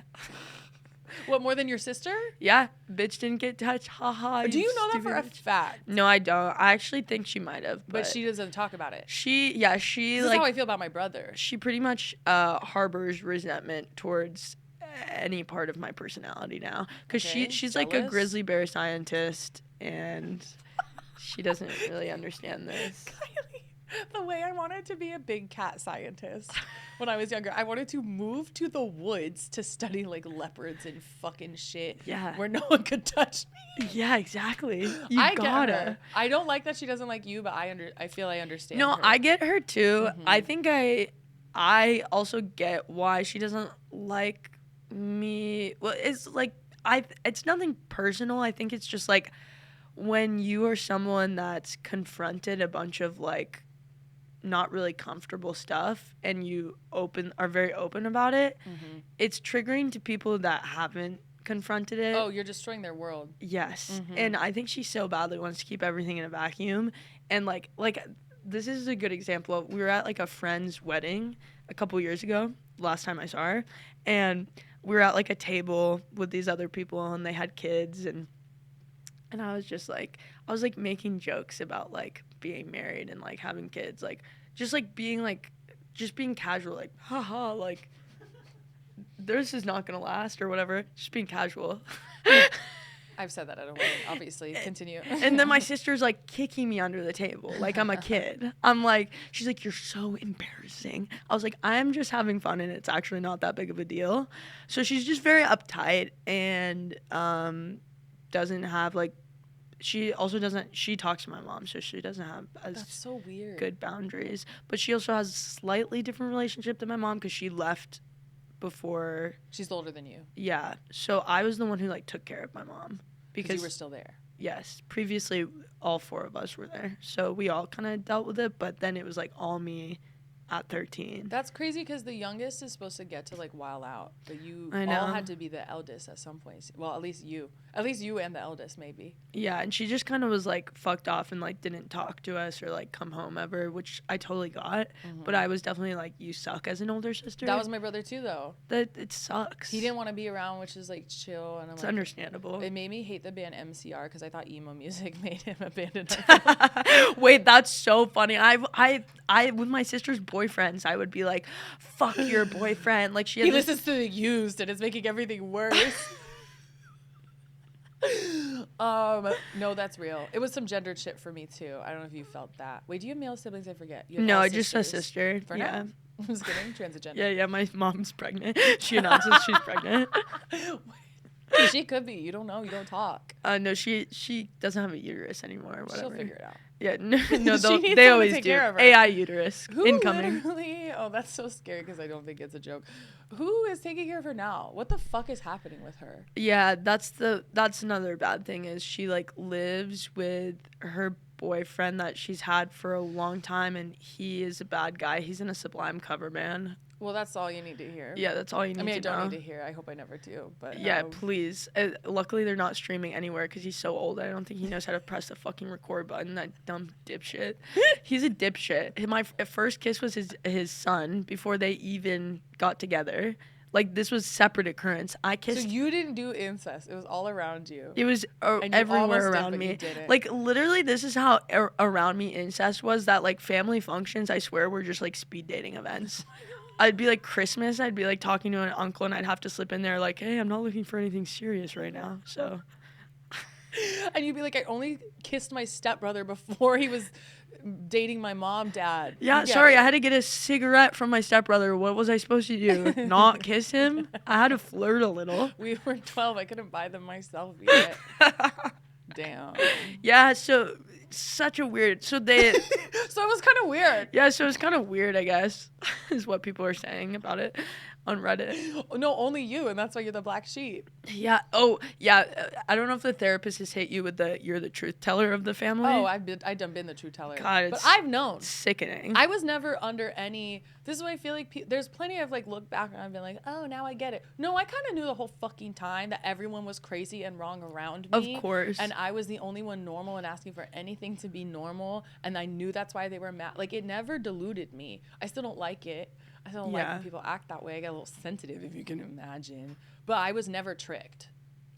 What, more than your sister? Yeah. Bitch didn't get touched. Ha. Do you know that for a bitch. fact? No, I don't. I actually think she might have. But she doesn't talk about it. She This is like, how I feel about my brother. she pretty much harbors resentment towards any part of my personality now. Because Okay, she's like a jealous? grizzly bear scientist, and she doesn't really understand this. Kylie, the way I wanted to be a big cat scientist when I was younger, I wanted to move to the woods to study like leopards and fucking shit. Yeah. Where no one could touch me. Yeah, exactly. You I gotta. get her. I don't like that she doesn't like you, but I feel I understand. No, her. I get her too. I think I also get why she doesn't like me. Well, it's like it's nothing personal. I think it's just like when you are someone that's confronted a bunch of like not really comfortable stuff and you are very open about it, it's triggering to people that haven't confronted it. Oh, you're destroying their world. Yes. And I think she so badly wants to keep everything in a vacuum. And like this is a good example of, we were at like a friend's wedding a couple years ago, last time I saw her, and we were at like a table with these other people and they had kids, and I was just like, making jokes about like being married and like having kids, like just being casual, like haha, like this is not gonna last or whatever, just being casual. I've said that at a wedding, obviously. Continue. And then my sister's like kicking me under the table like I'm a kid. I'm like, she's like, you're so embarrassing. I was like, I'm just having fun and it's actually not that big of a deal. So she's just very uptight and doesn't have like, she talks to my mom, so she doesn't have as That's so weird. good boundaries. But she also has a slightly different relationship than my mom because she left before. She's older than you. Yeah. So I was the one who like took care of my mom. Because you were still there. Yes. Previously, all four of us were there. So we all kind of dealt with it, but then it was like all me at 13. That's crazy because the youngest is supposed to get to like wild out, but you I know. all had to be the eldest at some point. Well, at least you and the eldest maybe. Yeah, and she just kind of was like fucked off and like didn't talk to us or like come home ever, which I totally got. But I was definitely like, you suck as an older sister. That was my brother too, though. That it sucks. He didn't want to be around, which is like chill, and I'm It's like, understandable. It made me hate the band MCR because I thought emo music made him abandon her. Wait, that's so funny. I with my sister's boyfriends, I would be like, fuck your boyfriend. Like He listens to the Used and it's making everything worse. No, that's real. It was some gendered shit for me too. I don't know if you felt that. Wait, do you have male siblings? I forget. You have No, all just a sisters? sister. For Yeah. now? I'm just kidding. Transgender. Yeah, my mom's pregnant. She announces she's pregnant. She could be. You don't know. You don't talk. No, she doesn't have a uterus anymore or whatever. She'll figure it out. Yeah, no, She they needs someone always to take do. care of her. AI uterus Who incoming. literally? Oh, that's so scary because I don't think it's a joke. Who is taking care of her now? What the fuck is happening with her? Yeah, that's another bad thing is she like lives with her boyfriend that she's had for a long time, and he is a bad guy. He's in a Sublime cover band. Well, that's all you need to hear. Yeah, that's all you need to know. I mean, I don't need to hear. I hope I never do. But Yeah, please. Luckily, they're not streaming anywhere because he's so old. I don't think he knows how to press the fucking record button. That dumb dipshit. He's a dipshit. My first kiss was his son before they even got together. Like, this was separate occurrence. I kissed. So you didn't do incest. It was all around you. It was And you everywhere almost did, around but me. you didn't. Like, literally, this is how around me incest was. That like family functions, I swear, were just like speed dating events. I'd be like Christmas, I'd be like talking to an uncle, and I'd have to slip in there like, hey, I'm not looking for anything serious right now. So, And you'd be like, I only kissed my stepbrother before he was dating my mom, dad. Yeah, sorry, I had to get a cigarette from my stepbrother. What was I supposed to do? Not kiss him? I had to flirt a little. We were 12. I couldn't buy them myself yet. Damn. Yeah, so such a weird. So So it was kind of weird. Yeah, so it's kind of weird, I guess, is what people are saying about it on Reddit. No, only you, and that's why you're the black sheep. Yeah. Oh, yeah. I don't know if the therapist has hit you with you're the truth teller of the family. Oh, I've been the true teller. God, but I've known. Sickening. I was never under any. This is why I feel like there's plenty of like look back and I've been like, oh, now I get it. No, I kind of knew the whole fucking time that everyone was crazy and wrong around me. Of course. And I was the only one normal and asking for anything to be normal. And I knew that's why they were mad. Like, it never deluded me. I still don't like it. I still don't like when people act that way. I get a little sensitive, if you can imagine. But I was never tricked.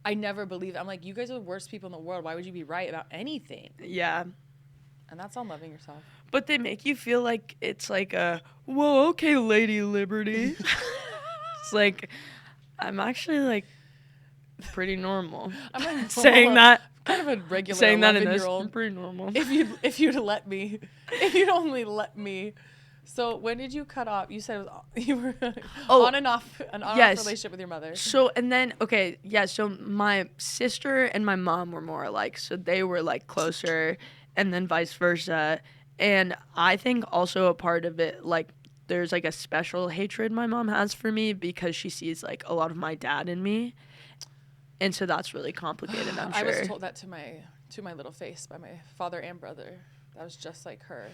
I never believed. I'm like, you guys are the worst people in the world. Why would you be right about anything? Yeah. And that's on loving yourself. But they make you feel like it's like whoa, okay, Lady Liberty. It's like, I'm actually like pretty normal. I'm like, saying that. Kind of a regular saying that in this. 11-year-old. I'm pretty normal. If you'd let me, if you'd only let me. So when did you cut off? You said it was, you were on and off, an on-off relationship with your mother. So, and then, okay, yeah, so my sister and my mom were more alike. So they were like closer and then vice versa. And I think also a part of it, like, there's like a special hatred my mom has for me because she sees like a lot of my dad in me. And so that's really complicated, I'm sure. I was told that to my little face by my father and brother. That was just like her.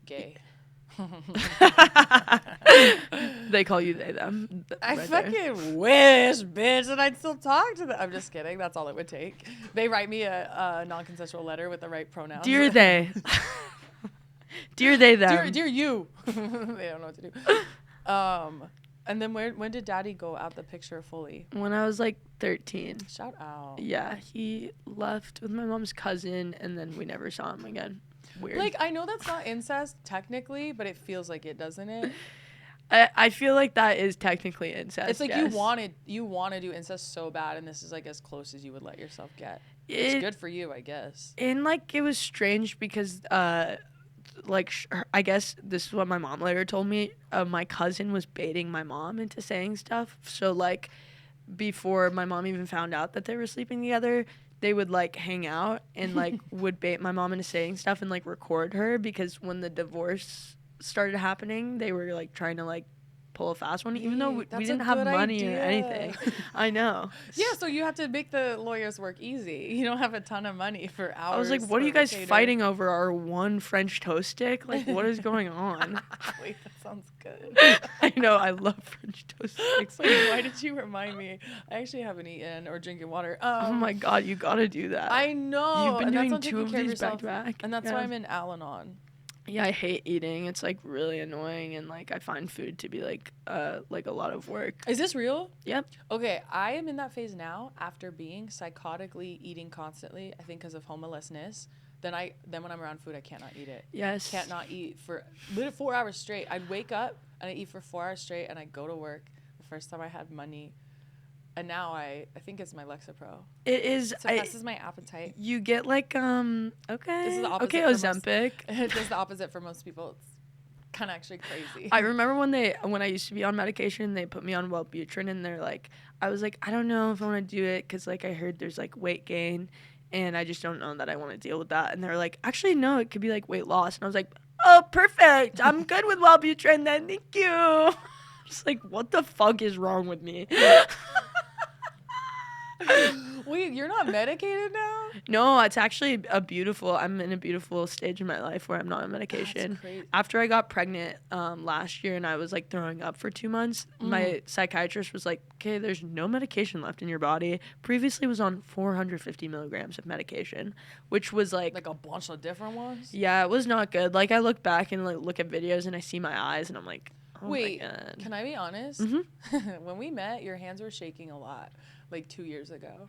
Gay. They call you they them. I fucking wish, bitch, that I'd still talk to them. I'm just kidding. That's all it would take. They write me a non-consensual letter with the right pronouns. Dear they. Dear they them. Dear you. They don't know what to do. And then when did Daddy go out the picture fully? When I was like 13. Shout out. Yeah, he left with my mom's cousin, and then we never saw him again. Weird. Like, I know that's not incest technically, but it feels like it, doesn't it? I feel like that is technically incest. It's like yes. you want to do incest so bad, and this is like as close as you would let yourself get. It's good for you, I guess. And like, it was strange because I guess this is what my mom later told me. My cousin was baiting my mom into saying stuff. So like, before my mom even found out that they were sleeping together, they would like hang out and like would bait my mom into saying stuff and like record her, because when the divorce started happening, they were like trying to like pull a fast one, even though we didn't have money or anything. I know. Yeah, so you have to make the lawyers work easy. You don't have a ton of money for hours. I was like, what are you guys fighting over? Our one French toast stick? Like, what is going on? Wait, that sounds good. I know, I love French toast sticks. Wait, why did you remind me? I actually haven't eaten or drinking water. Oh my God, you gotta do that. I know. You've been and doing 2 of these back to back. And that's why I'm in Al-Anon. Yeah, I hate eating. It's like really annoying, and like I find food to be like a lot of work. Is this real? Yep. Okay, I am in that phase now after being psychotically eating constantly, I think because of homelessness. Then when I'm around food, I cannot eat it. Yes. Can't not eat for literally 4 hours straight. I'd wake up and I eat for 4 hours straight, and I go to work. The first time I had money. And now I think it's my Lexapro. It is. It suppresses my appetite. You get like okay. This is the opposite. Okay, Ozempic. It does the opposite for most people. It's kind of actually crazy. I remember when I used to be on medication, they put me on Wellbutrin, and they're like, I was like, I don't know if I want to do it because like I heard there's like weight gain, and I just don't know that I want to deal with that. And they're like, actually no, it could be like weight loss. And I was like, oh, perfect. I'm good with Wellbutrin then. Thank you. Just like, what the fuck is wrong with me? Wait, you're not medicated now? No, it's actually I'm in a beautiful stage in my life where I'm not on medication. That's crazy. After I got pregnant last year and I was like throwing up for 2 months, my psychiatrist was like, okay, there's no medication left in your body. Previously was on 450 milligrams of medication, which was like a bunch of different ones? Yeah, it was not good. Like I look back and like look at videos and I see my eyes and I'm like, oh wait, my God. Can I be honest? Mm-hmm. When we met, your hands were shaking a lot, like 2 years ago.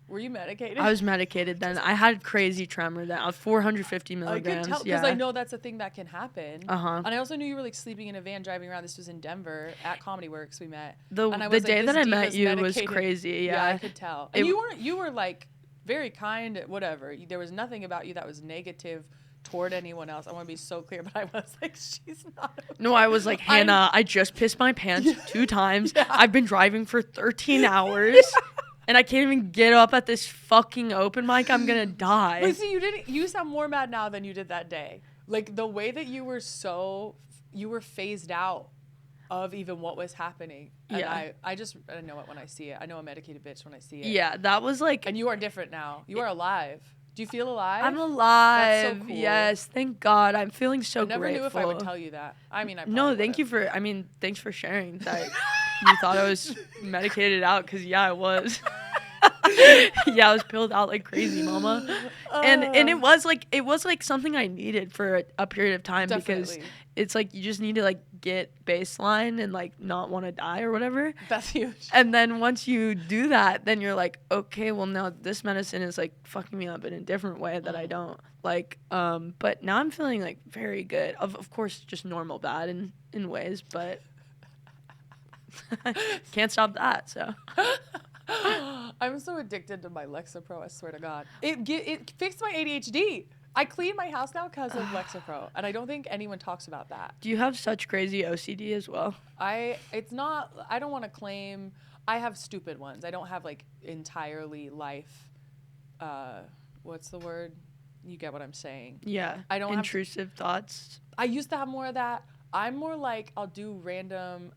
Were you medicated? I was medicated then. I had crazy tremor then. I was 450 milligrams. I could tell because I know that's a thing that can happen. Uh-huh. And I also knew you were like sleeping in a van driving around. This was in Denver at Comedy Works. We met. The day that I met you was crazy. Yeah, I could tell. And you were like very kind. Whatever. There was nothing about you that was negative toward anyone else. I want to be so clear, but I was like, she's not. Okay. No, I was like, Hannah, I just pissed my pants 2 times. Yeah. I've been driving for 13 hours. And I can't even get up at this fucking open mic. I'm gonna die. But see, you sound more mad now than you did that day. Like the way that you were phased out of even what was happening. And Yeah. I know it when I see it. I know a medicated bitch when I see it. Yeah, that was like. And you are different now. You are alive. Do you feel alive? I'm alive. That's so cool. Yes, thank God. I'm feeling so I never grateful. knew if I would tell you that. I mean, I probably No, would've. Thanks for sharing that. You thought I was medicated out because I was. Yeah, I was pilled out like crazy, mama. And it was like something I needed for a period of time. Definitely. Because it's like you just need to like get baseline and like not want to die or whatever. That's huge. And then once you do that, then you're like, okay, well now this medicine is like fucking me up in a different way that I don't like. But now I'm feeling like very good. Of course, just normal bad in ways, but can't stop that. So. I'm so addicted to my Lexapro, I swear to God. It fixed my ADHD. I clean my house now because of Lexapro, and I don't think anyone talks about that. Do you have such crazy OCD as well? I don't want to claim. I have stupid ones. I don't have like entirely life. What's the word? You get what I'm saying. Yeah. I don't intrusive thoughts. I used to have more of that. I'm more like I'll do random,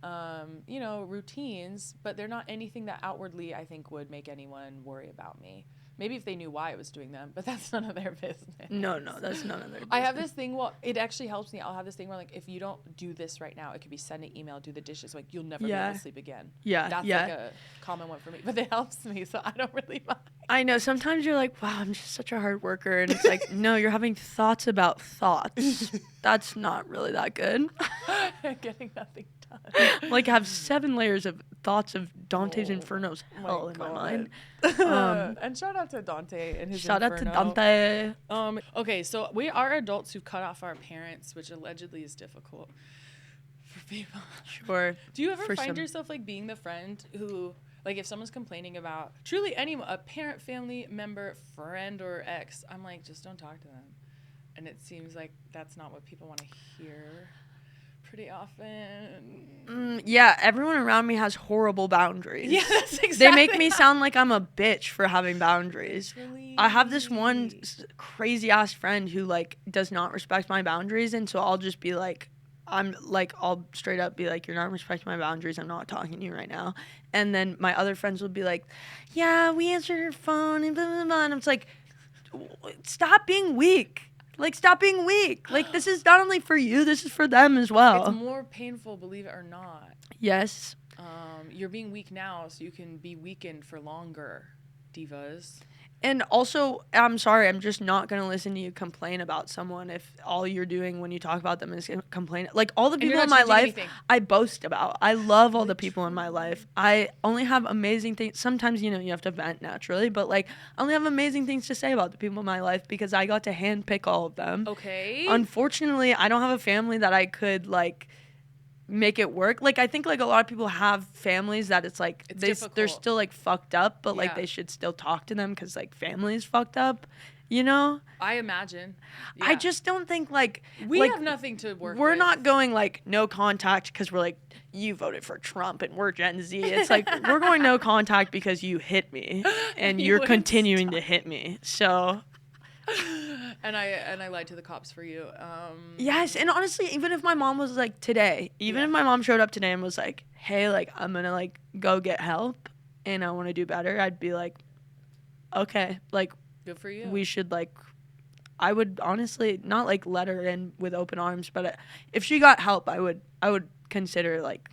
routines, but they're not anything that outwardly I think would make anyone worry about me. Maybe if they knew why I was doing them, but that's none of their business. No, that's none of their business. I have this thing, it actually helps me. I'll have this thing where, like, if you don't do this right now, it could be send an email, do the dishes. Like, you'll never be able to sleep again. Yeah, That's like a common one for me, but it helps me, so I don't really mind. I know. Sometimes you're like, wow, I'm just such a hard worker. And it's like, no, you're having thoughts about thoughts. That's not really that good. Getting nothing done. Like, I have 7 layers of thoughts of Dante's Inferno's hell in my mind. And shout out to Dante and his Shout Inferno. out to Dante. Okay, so we are adults who cut off our parents, which allegedly is difficult for people. Sure. Do you ever find yourself like being the friend who, like, if someone's complaining about truly a parent, family member, friend, or ex, I'm like, just don't talk to them. And it seems like that's not what people want to hear pretty often. Yeah, everyone around me has horrible boundaries. Yeah, that's exactly. They make me sound like I'm a bitch for having boundaries. Really? I have this one crazy ass friend who like does not respect my boundaries, and so I'll just be like, I'll straight up be like, you're not respecting my boundaries. I'm not talking to you right now. And then my other friends will be like, yeah, we answered your phone and blah, blah, blah. And I'm just like, stop being weak. Like, stop being weak. Like, this is not only for you, this is for them as well. It's more painful, believe it or not. Yes. You're being weak now, so you can be weakened for longer, divas. And also, I'm sorry, I'm just not going to listen to you complain about someone if all you're doing when you talk about them is complain. Like, all the people in my life, I boast about. I love all the people in my life. I only have amazing things. Sometimes, you have to vent naturally, but, like, I only have amazing things to say about the people in my life because I got to handpick all of them. Okay. Unfortunately, I don't have a family that I could, like, make it work. Like, I think like a lot of people have families that it's like they're still like fucked up, but like they should still talk to them because like family is fucked up, I imagine. I just don't think like we have nothing to work with. We're not going like no contact because we're like, you voted for Trump and we're Gen Z. It's like we're going no contact because you hit me and you're continuing to hit me. So And I lied to the cops for you. Yes, and honestly, even if my mom was like today, if my mom showed up today and was like, hey, like I'm gonna like go get help and I want to do better, I'd be like, okay, like good for you. We should like, I would honestly not like let her in with open arms, but if she got help, I would consider like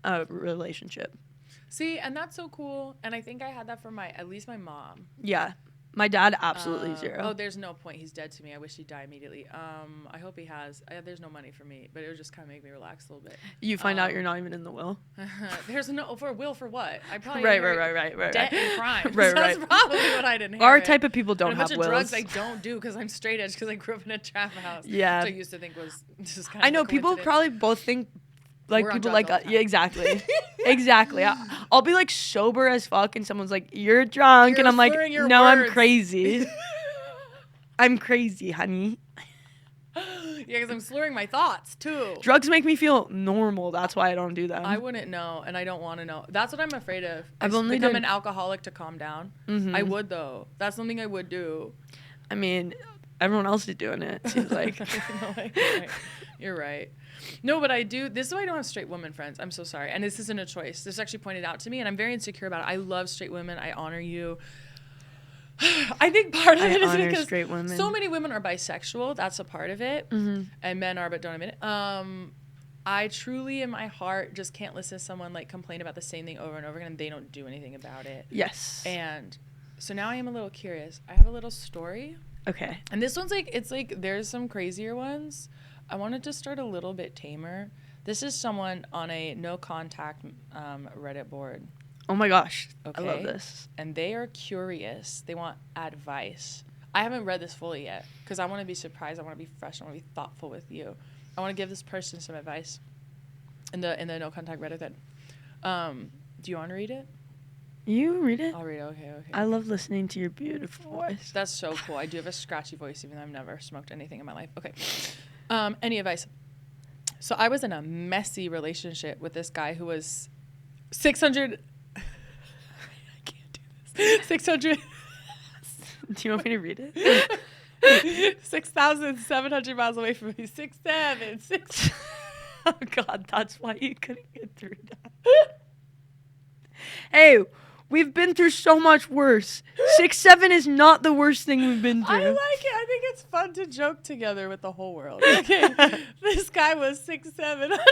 a relationship. See, and that's so cool, and I think I had that from at least my mom. Yeah. My dad, absolutely zero. Oh, there's no point. He's dead to me. I wish he'd die immediately. I hope he has. There's no money for me, but it would just kind of make me relax a little bit. You find out you're not even in the will? There's no will for what? I probably right. debt and crime. Right. That's probably what I'd inherit. Our type of people don't have wills. A bunch of drugs I don't do because I'm straight edge because I grew up in a trap house. Yeah. Which I used to think was just kind of I know people probably both think like we're people like yeah, exactly. Exactly. I'll be like sober as fuck and someone's like, you're drunk, and I'm like, no, I'm crazy. I'm crazy, honey. because I'm slurring my thoughts too. Drugs make me feel normal. That's why I don't do them. I wouldn't know, and I don't want to know. That's what I'm afraid of. I've only become done- an alcoholic to calm down. Mhm. I would though. That's something I would do. I mean, everyone else is doing it. Seems like. You're right. No, but I do. This is why I don't have straight women friends. I'm so sorry. And this isn't a choice. This actually pointed out to me, and I'm very insecure about it. I love straight women. I honor you. I think part of it is honor because straight women. so many women are bisexual. That's a part of it. Mm-hmm. And men are, but don't admit it. I truly, in my heart, just can't listen to someone like complain about the same thing over and over again, and they don't do anything about it. Yes. And so now I am a little curious. I have a little story. Okay. And this one's like, it's like, there's some crazier ones. I wanted to start a little bit tamer. This is someone on a no contact Reddit board. Oh my gosh. Okay. I love this. And they are curious. They want advice. I haven't read this fully yet because I want to be surprised. I want to be fresh. I want to be thoughtful with you. I want to give this person some advice in the no contact Reddit thread. Do you want to read it? You read it? I'll read it. Okay. I love listening to your beautiful voice. That's so cool. I do have a scratchy voice, even though I've never smoked anything in my life. Okay. Any advice? So I was in a messy relationship with this guy who was 600. I can't do this. 600. Do you want me to read it? 6,700 miles away from me. 6. Oh God, that's why you couldn't get through that. Hey, we've been through so much worse. 6'7" is not the worst thing we've been through. I like it. I think it's fun to joke together with the whole world. Okay. This guy was 6,700 miles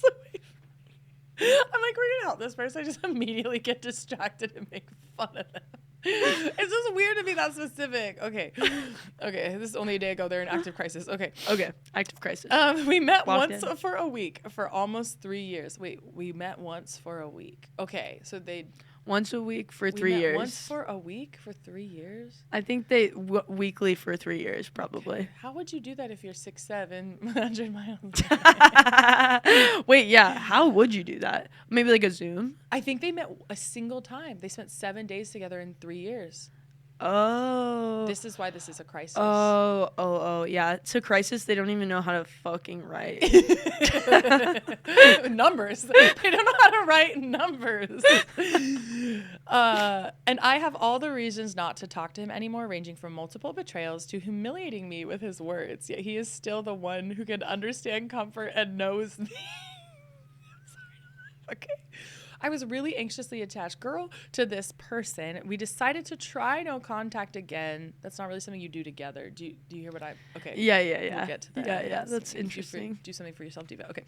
away from me. I'm like, we're gonna help this person. I just immediately get distracted and make fun of them. It's just weird to be that specific. Okay. This is only a day ago. They're in active crisis. Okay. Active crisis. We met Locked once in. for a week for almost 3 years. Wait, we met once for a week. Okay, so Once a week for we 3 met years. once for a week for 3 years. I think they weekly for 3 years, probably. How would you do that if you're 6'7", 100 miles away? Wait, yeah. How would you do that? Maybe like a Zoom? I think they met a single time. They spent 7 days together in 3 years. Oh. This is why this is a crisis. Oh, yeah. It's a crisis. They don't even know how to fucking write. Numbers. They don't know how to write numbers. And I have all the reasons not to talk to him anymore, ranging from multiple betrayals to humiliating me with his words. Yet he is still the one who can understand comfort and knows me. Okay. I was really anxiously attached, girl, to this person. We decided to try no contact again. That's not really something you do together. Do you hear what okay. Yeah. We'll get to that. Yeah. That's interesting. Do something for yourself, Diva. Okay.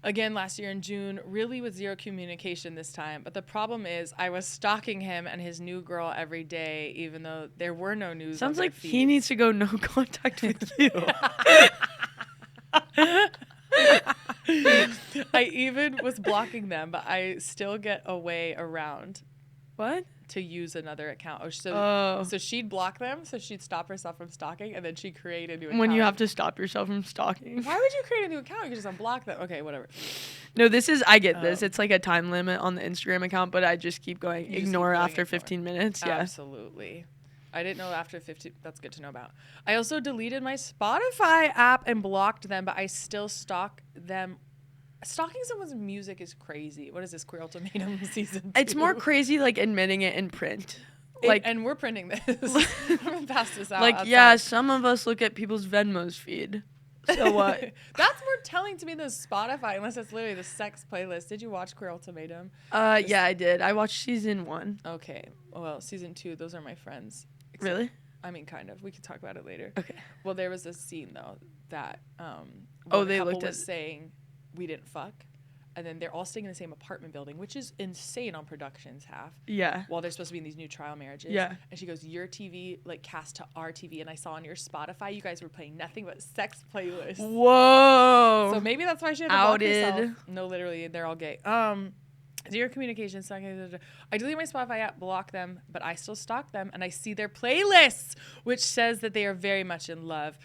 Again, last year in June, really with zero communication this time. But the problem is I was stalking him and his new girl every day, even though there were no news. Sounds on like their he feeds. needs to go no contact with you. I even was blocking them, but I still get a way around What? to use another account. Oh. So she'd block them, so she'd stop herself from stalking, and then she'd create a new account. When you have to stop yourself from stalking. Why would you create a new account? You could just unblock them. Okay, whatever. No, I get this. It's like a time limit on the Instagram account, but I just keep going You just ignore keep going, after ignore. 15 minutes. Yeah. Absolutely. I didn't know after 15. That's good to know about. I also deleted my Spotify app and blocked them, but I still stalk them. Stalking someone's music is crazy. What is this, Queer Ultimatum season 2? It's more crazy like admitting it in print. Like and we're printing this. I'm gonna pass this out. like outside. yeah, some of us look at people's Venmo's feed. So what? That's more telling to me than Spotify, unless it's literally the sex playlist. Did you watch Queer Ultimatum? Yeah, I did. I watched season 1. Okay. Well, season 2, those are my friends. Really? I mean, kind of. We could talk about it later. Okay. Well, there was a scene though that they couple looked was at saying we didn't fuck, and then they're all staying in the same apartment building, which is insane on production's half. Yeah. While they're supposed to be in these new trial marriages. Yeah. And she goes, your TV like cast to our TV, and I saw on your Spotify you guys were playing nothing but sex playlists. Whoa. So maybe that's why she had to block Outed. herself. No, literally, they're all gay. Zero communication. I delete my Spotify app, block them, but I still stalk them, and I see their playlists, which says that they are very much in love,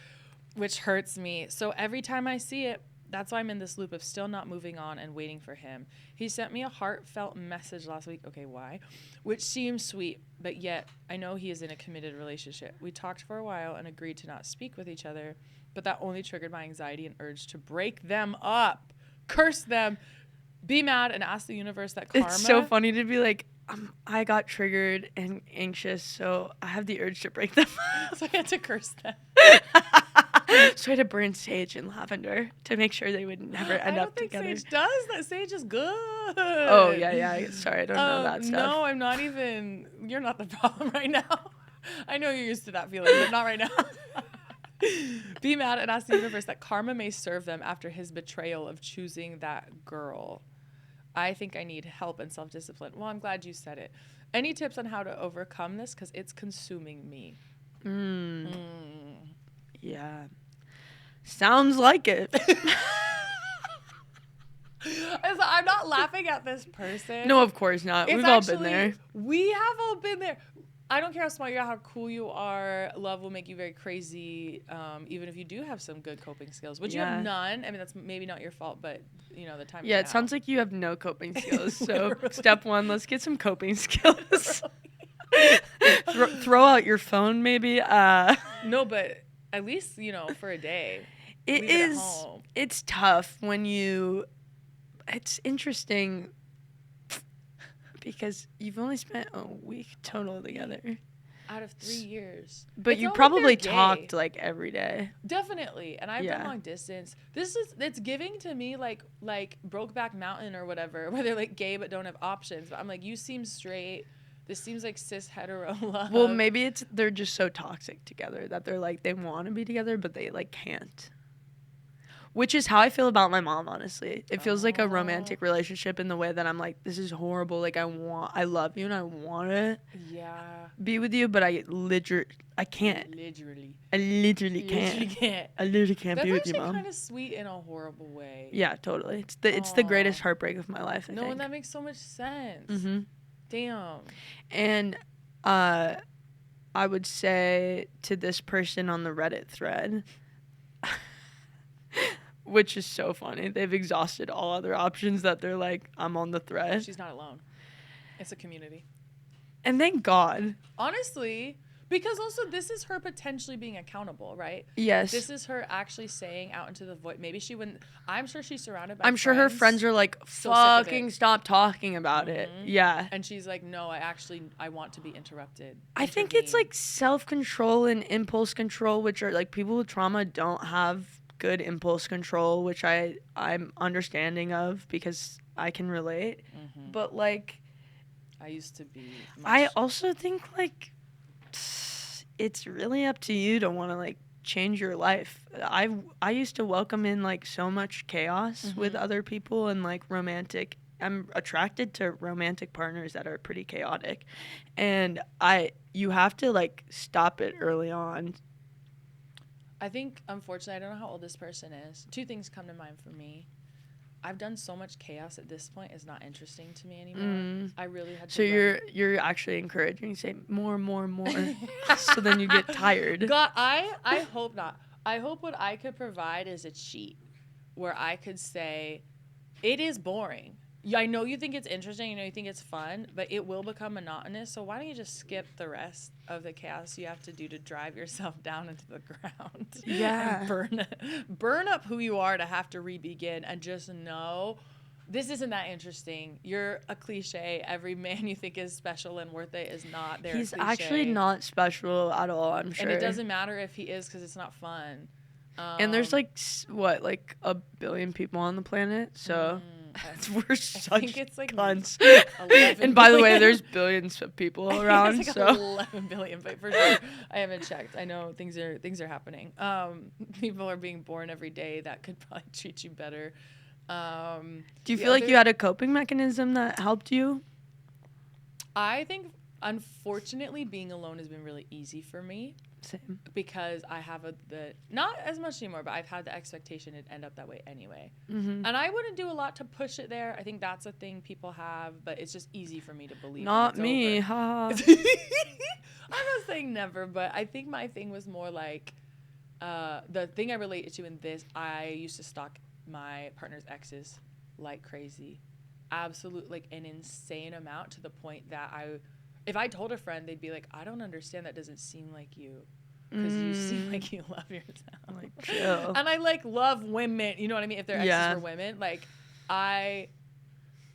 which hurts me. So every time I see it, That's why I'm in this loop of still not moving on and waiting for him. He sent me a heartfelt message last week. Okay, why? Which seems sweet, but yet I know he is in a committed relationship. We talked for a while and agreed to not speak with each other, but that only triggered my anxiety and urge to break them up, curse them, be mad, and ask the universe that karma. It's so funny to be like, I got triggered and anxious, so I have the urge to break them. So I had to curse them. So I had to burn sage and lavender to make sure they would never end up together. I don't think sage does. That sage is good. Oh, yeah. Sorry, I don't know that stuff. No, I'm not even. You're not the problem right now. I know you're used to that feeling, but not right now. Be mad and ask the universe that karma may serve them after his betrayal of choosing that girl. I think I need help and self-discipline. Well, I'm glad you said it. Any tips on how to overcome this? Because it's consuming me. Yeah. Sounds like it. I'm not laughing at this person. No, of course not. We've all been there. We have all been there. I don't care how smart you are, how cool you are. Love will make you very crazy, even if you do have some good coping skills, which you have none. I mean, that's maybe not your fault, but, the time. Yeah, it sounds like you have no coping skills. So step one, let's get some coping skills. Throw out your phone, maybe. No, but at least, for a day. It is. It's tough when it's interesting because you've only spent a week total together. Out of 3 years. But you probably talked like every day. Definitely. And I've done long distance. It's giving to me like Brokeback Mountain or whatever, where they're like gay but don't have options. But I'm like, you seem straight. This seems like cis hetero love. Well, maybe they're just so toxic together that they're like, they want to be together, but they like can't. Which is how I feel about my mom, honestly. It feels like a romantic relationship in the way that I'm like, this is horrible. Like, I love you and I want to be with you, but I can't. I literally can't. I literally can't be with you, Mom. That's actually kind of sweet in a horrible way. Yeah, totally. It's the greatest heartbreak of my life, I think. And that makes so much sense. Mm-hmm. Damn. And I would say to this person on the Reddit thread, which is so funny. They've exhausted all other options that they're like, I'm on the thread. She's not alone. It's a community. And thank God. Honestly, because also this is her potentially being accountable, right? Yes. This is her actually saying out into the void. Maybe she wouldn't. I'm sure she's surrounded by I'm sure her friends are like, fucking stop talking about it. Yeah. And she's like, no, I want to be interrupted. I think it's like self-control and impulse control, which are like people with trauma don't have good impulse control, which I'm understanding of because I can relate. But like I used to be I also think like it's really up to you to want to like change your life. I used to welcome in like so much chaos with other people and like I'm attracted to romantic partners that are pretty chaotic, and you have to like stop it early on. I think, unfortunately, I don't know how old this person is. 2 things come to mind for me. I've done so much chaos at this point, it's not interesting to me anymore. I really had to. So you're actually encouraging, say more, so then you get tired. God, I hope not. I hope what I could provide is a cheat where I could say, it is boring. I know you think it's interesting, I know you think it's fun, but it will become monotonous. So why don't you just skip the rest of the chaos you have to do to drive yourself down into the ground? Yeah. And burn up who you are to have to re-begin, and just know this isn't that interesting. You're a cliche. Every man you think is special and worth it is not. He's actually not special at all, I'm sure. And it doesn't matter if he is, because it's not fun. And there's like like 1 billion people on the planet, so we're such cunts. And by the way, there's billions of people around. It's like so 11 billion, but for sure, I haven't checked. I know things are happening. People are being born every day that could probably treat you better. Do you feel like you had a coping mechanism that helped you? I think, unfortunately, being alone has been really easy for me. Same. Because I have not as much anymore, but I've had the expectation it'd end up that way anyway. And I wouldn't do a lot to push it there. I think that's a thing people have, but it's just easy for me to believe. Not me, ha. I'm not saying never, but I think my thing was more like the thing I related to in this. I used to stalk my partner's exes like crazy. Absolute, like an insane amount, to the point that if I told a friend, they'd be like, I don't understand, that doesn't seem like you, because you seem like you love yourself. Like, chill. And I like love women, you know what I mean? If their exes were women, like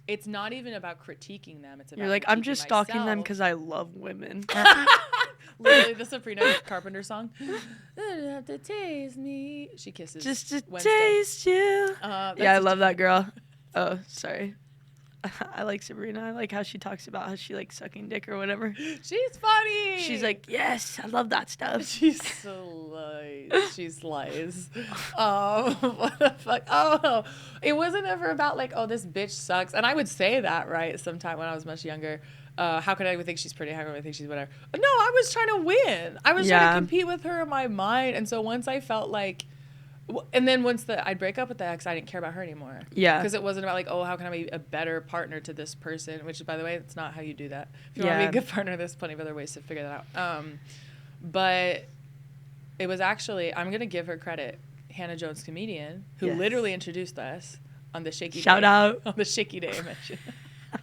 it's not even about critiquing them. It's about, you're like, I'm just stalking them myself. because I love women. Literally the Sabrina Carpenter song. You have to taste me. She kisses Just to Wednesday. taste you. That's Yeah, I love that girl. Oh, sorry. I like Sabrina. I like how she talks about how she likes sucking dick or whatever. She's funny. She's like, yes, I love that stuff. She's so lies. She's lies. What the fuck? Oh, it wasn't ever about like, oh, this bitch sucks. And I would say that, right, sometime when I was much younger. How could I think she's pretty? How could I think she's whatever? No, I was trying to win. I was trying to compete with her in my mind. And so once I felt like, and then once I'd break up with the ex, I didn't care about her anymore. Yeah. Because it wasn't about like, oh, how can I be a better partner to this person? Which, by the way, it's not how you do that. If you want to be a good partner, there's plenty of other ways to figure that out. But it was actually, I'm going to give her credit, Hannah Jones, comedian, who literally introduced us on the shaky day. Shout out. On the shaky day I mentioned.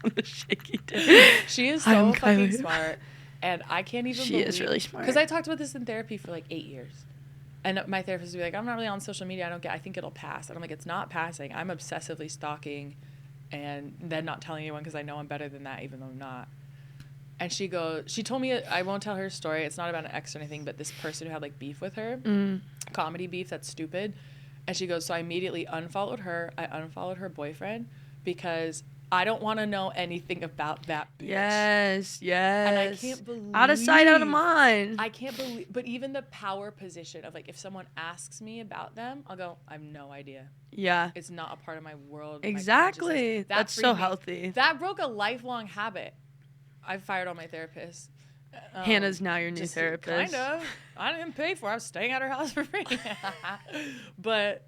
On the shaky day. She is so fucking smart. And I can't even believe. She is really smart. Because I talked about this in therapy for like 8 years. And my therapist would be like, I'm not really on social media. I think it'll pass. And I'm like, it's not passing. I'm obsessively stalking and then not telling anyone because I know I'm better than that, even though I'm not. And she told me, I won't tell her story. It's not about an ex or anything, but this person who had like beef with her, comedy beef that's stupid. And she goes, so I immediately unfollowed her. I unfollowed her boyfriend because I don't want to know anything about that bitch. Yes. And I can't believe. Out of sight, out of mind. I can't believe. But even the power position of like, if someone asks me about them, I'll go, I have no idea. Yeah. It's not a part of my world. Exactly. That's so healthy. That broke a lifelong habit. I fired all my therapists. Hannah's now your new therapist. Kind of. I didn't pay for it. I was staying at her house for free. But,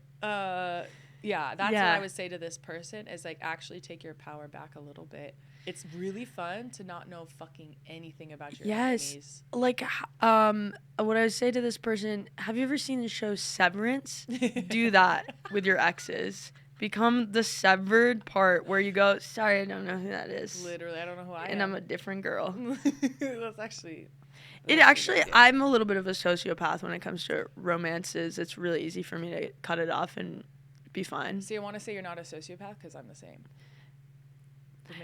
yeah, that's what I would say to this person is like, actually take your power back a little bit. It's really fun to not know fucking anything about your enemies. Like, what I would say to this person, have you ever seen the show Severance? Do that with your exes. Become the severed part where you go, sorry, I don't know who that is. Literally, I don't know who I am. And I'm a different girl. That's actually... I'm a little bit of a sociopath when it comes to romances. It's really easy for me to cut it off and be fine. So you want to say you're not a sociopath? Because I'm the same.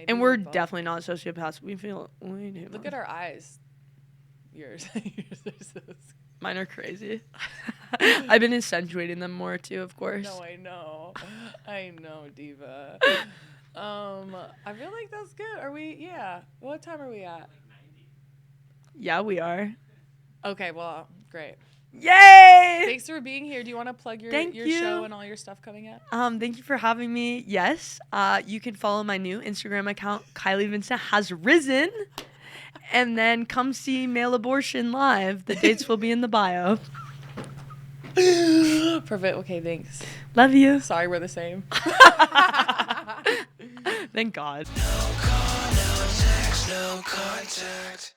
And we're definitely not sociopaths. We feel way too much. Look at our eyes. Yours are so... Mine are crazy. I've been accentuating them more too, of course. No, I know. I know, diva. I feel like that's good. Are we? Yeah. What time are we at? Yeah, we are. Okay, well, great. Yay! Thanks for being here. Do you want to plug your show and all your stuff coming up? Thank you for having me. Yes. You can follow my new Instagram account, Kylie Vincent has risen. And then come see Male Abortion live. The dates will be in the bio. Perfect. Okay, thanks. Love you. Sorry, we're the same. Thank God. No call, no text, no contact.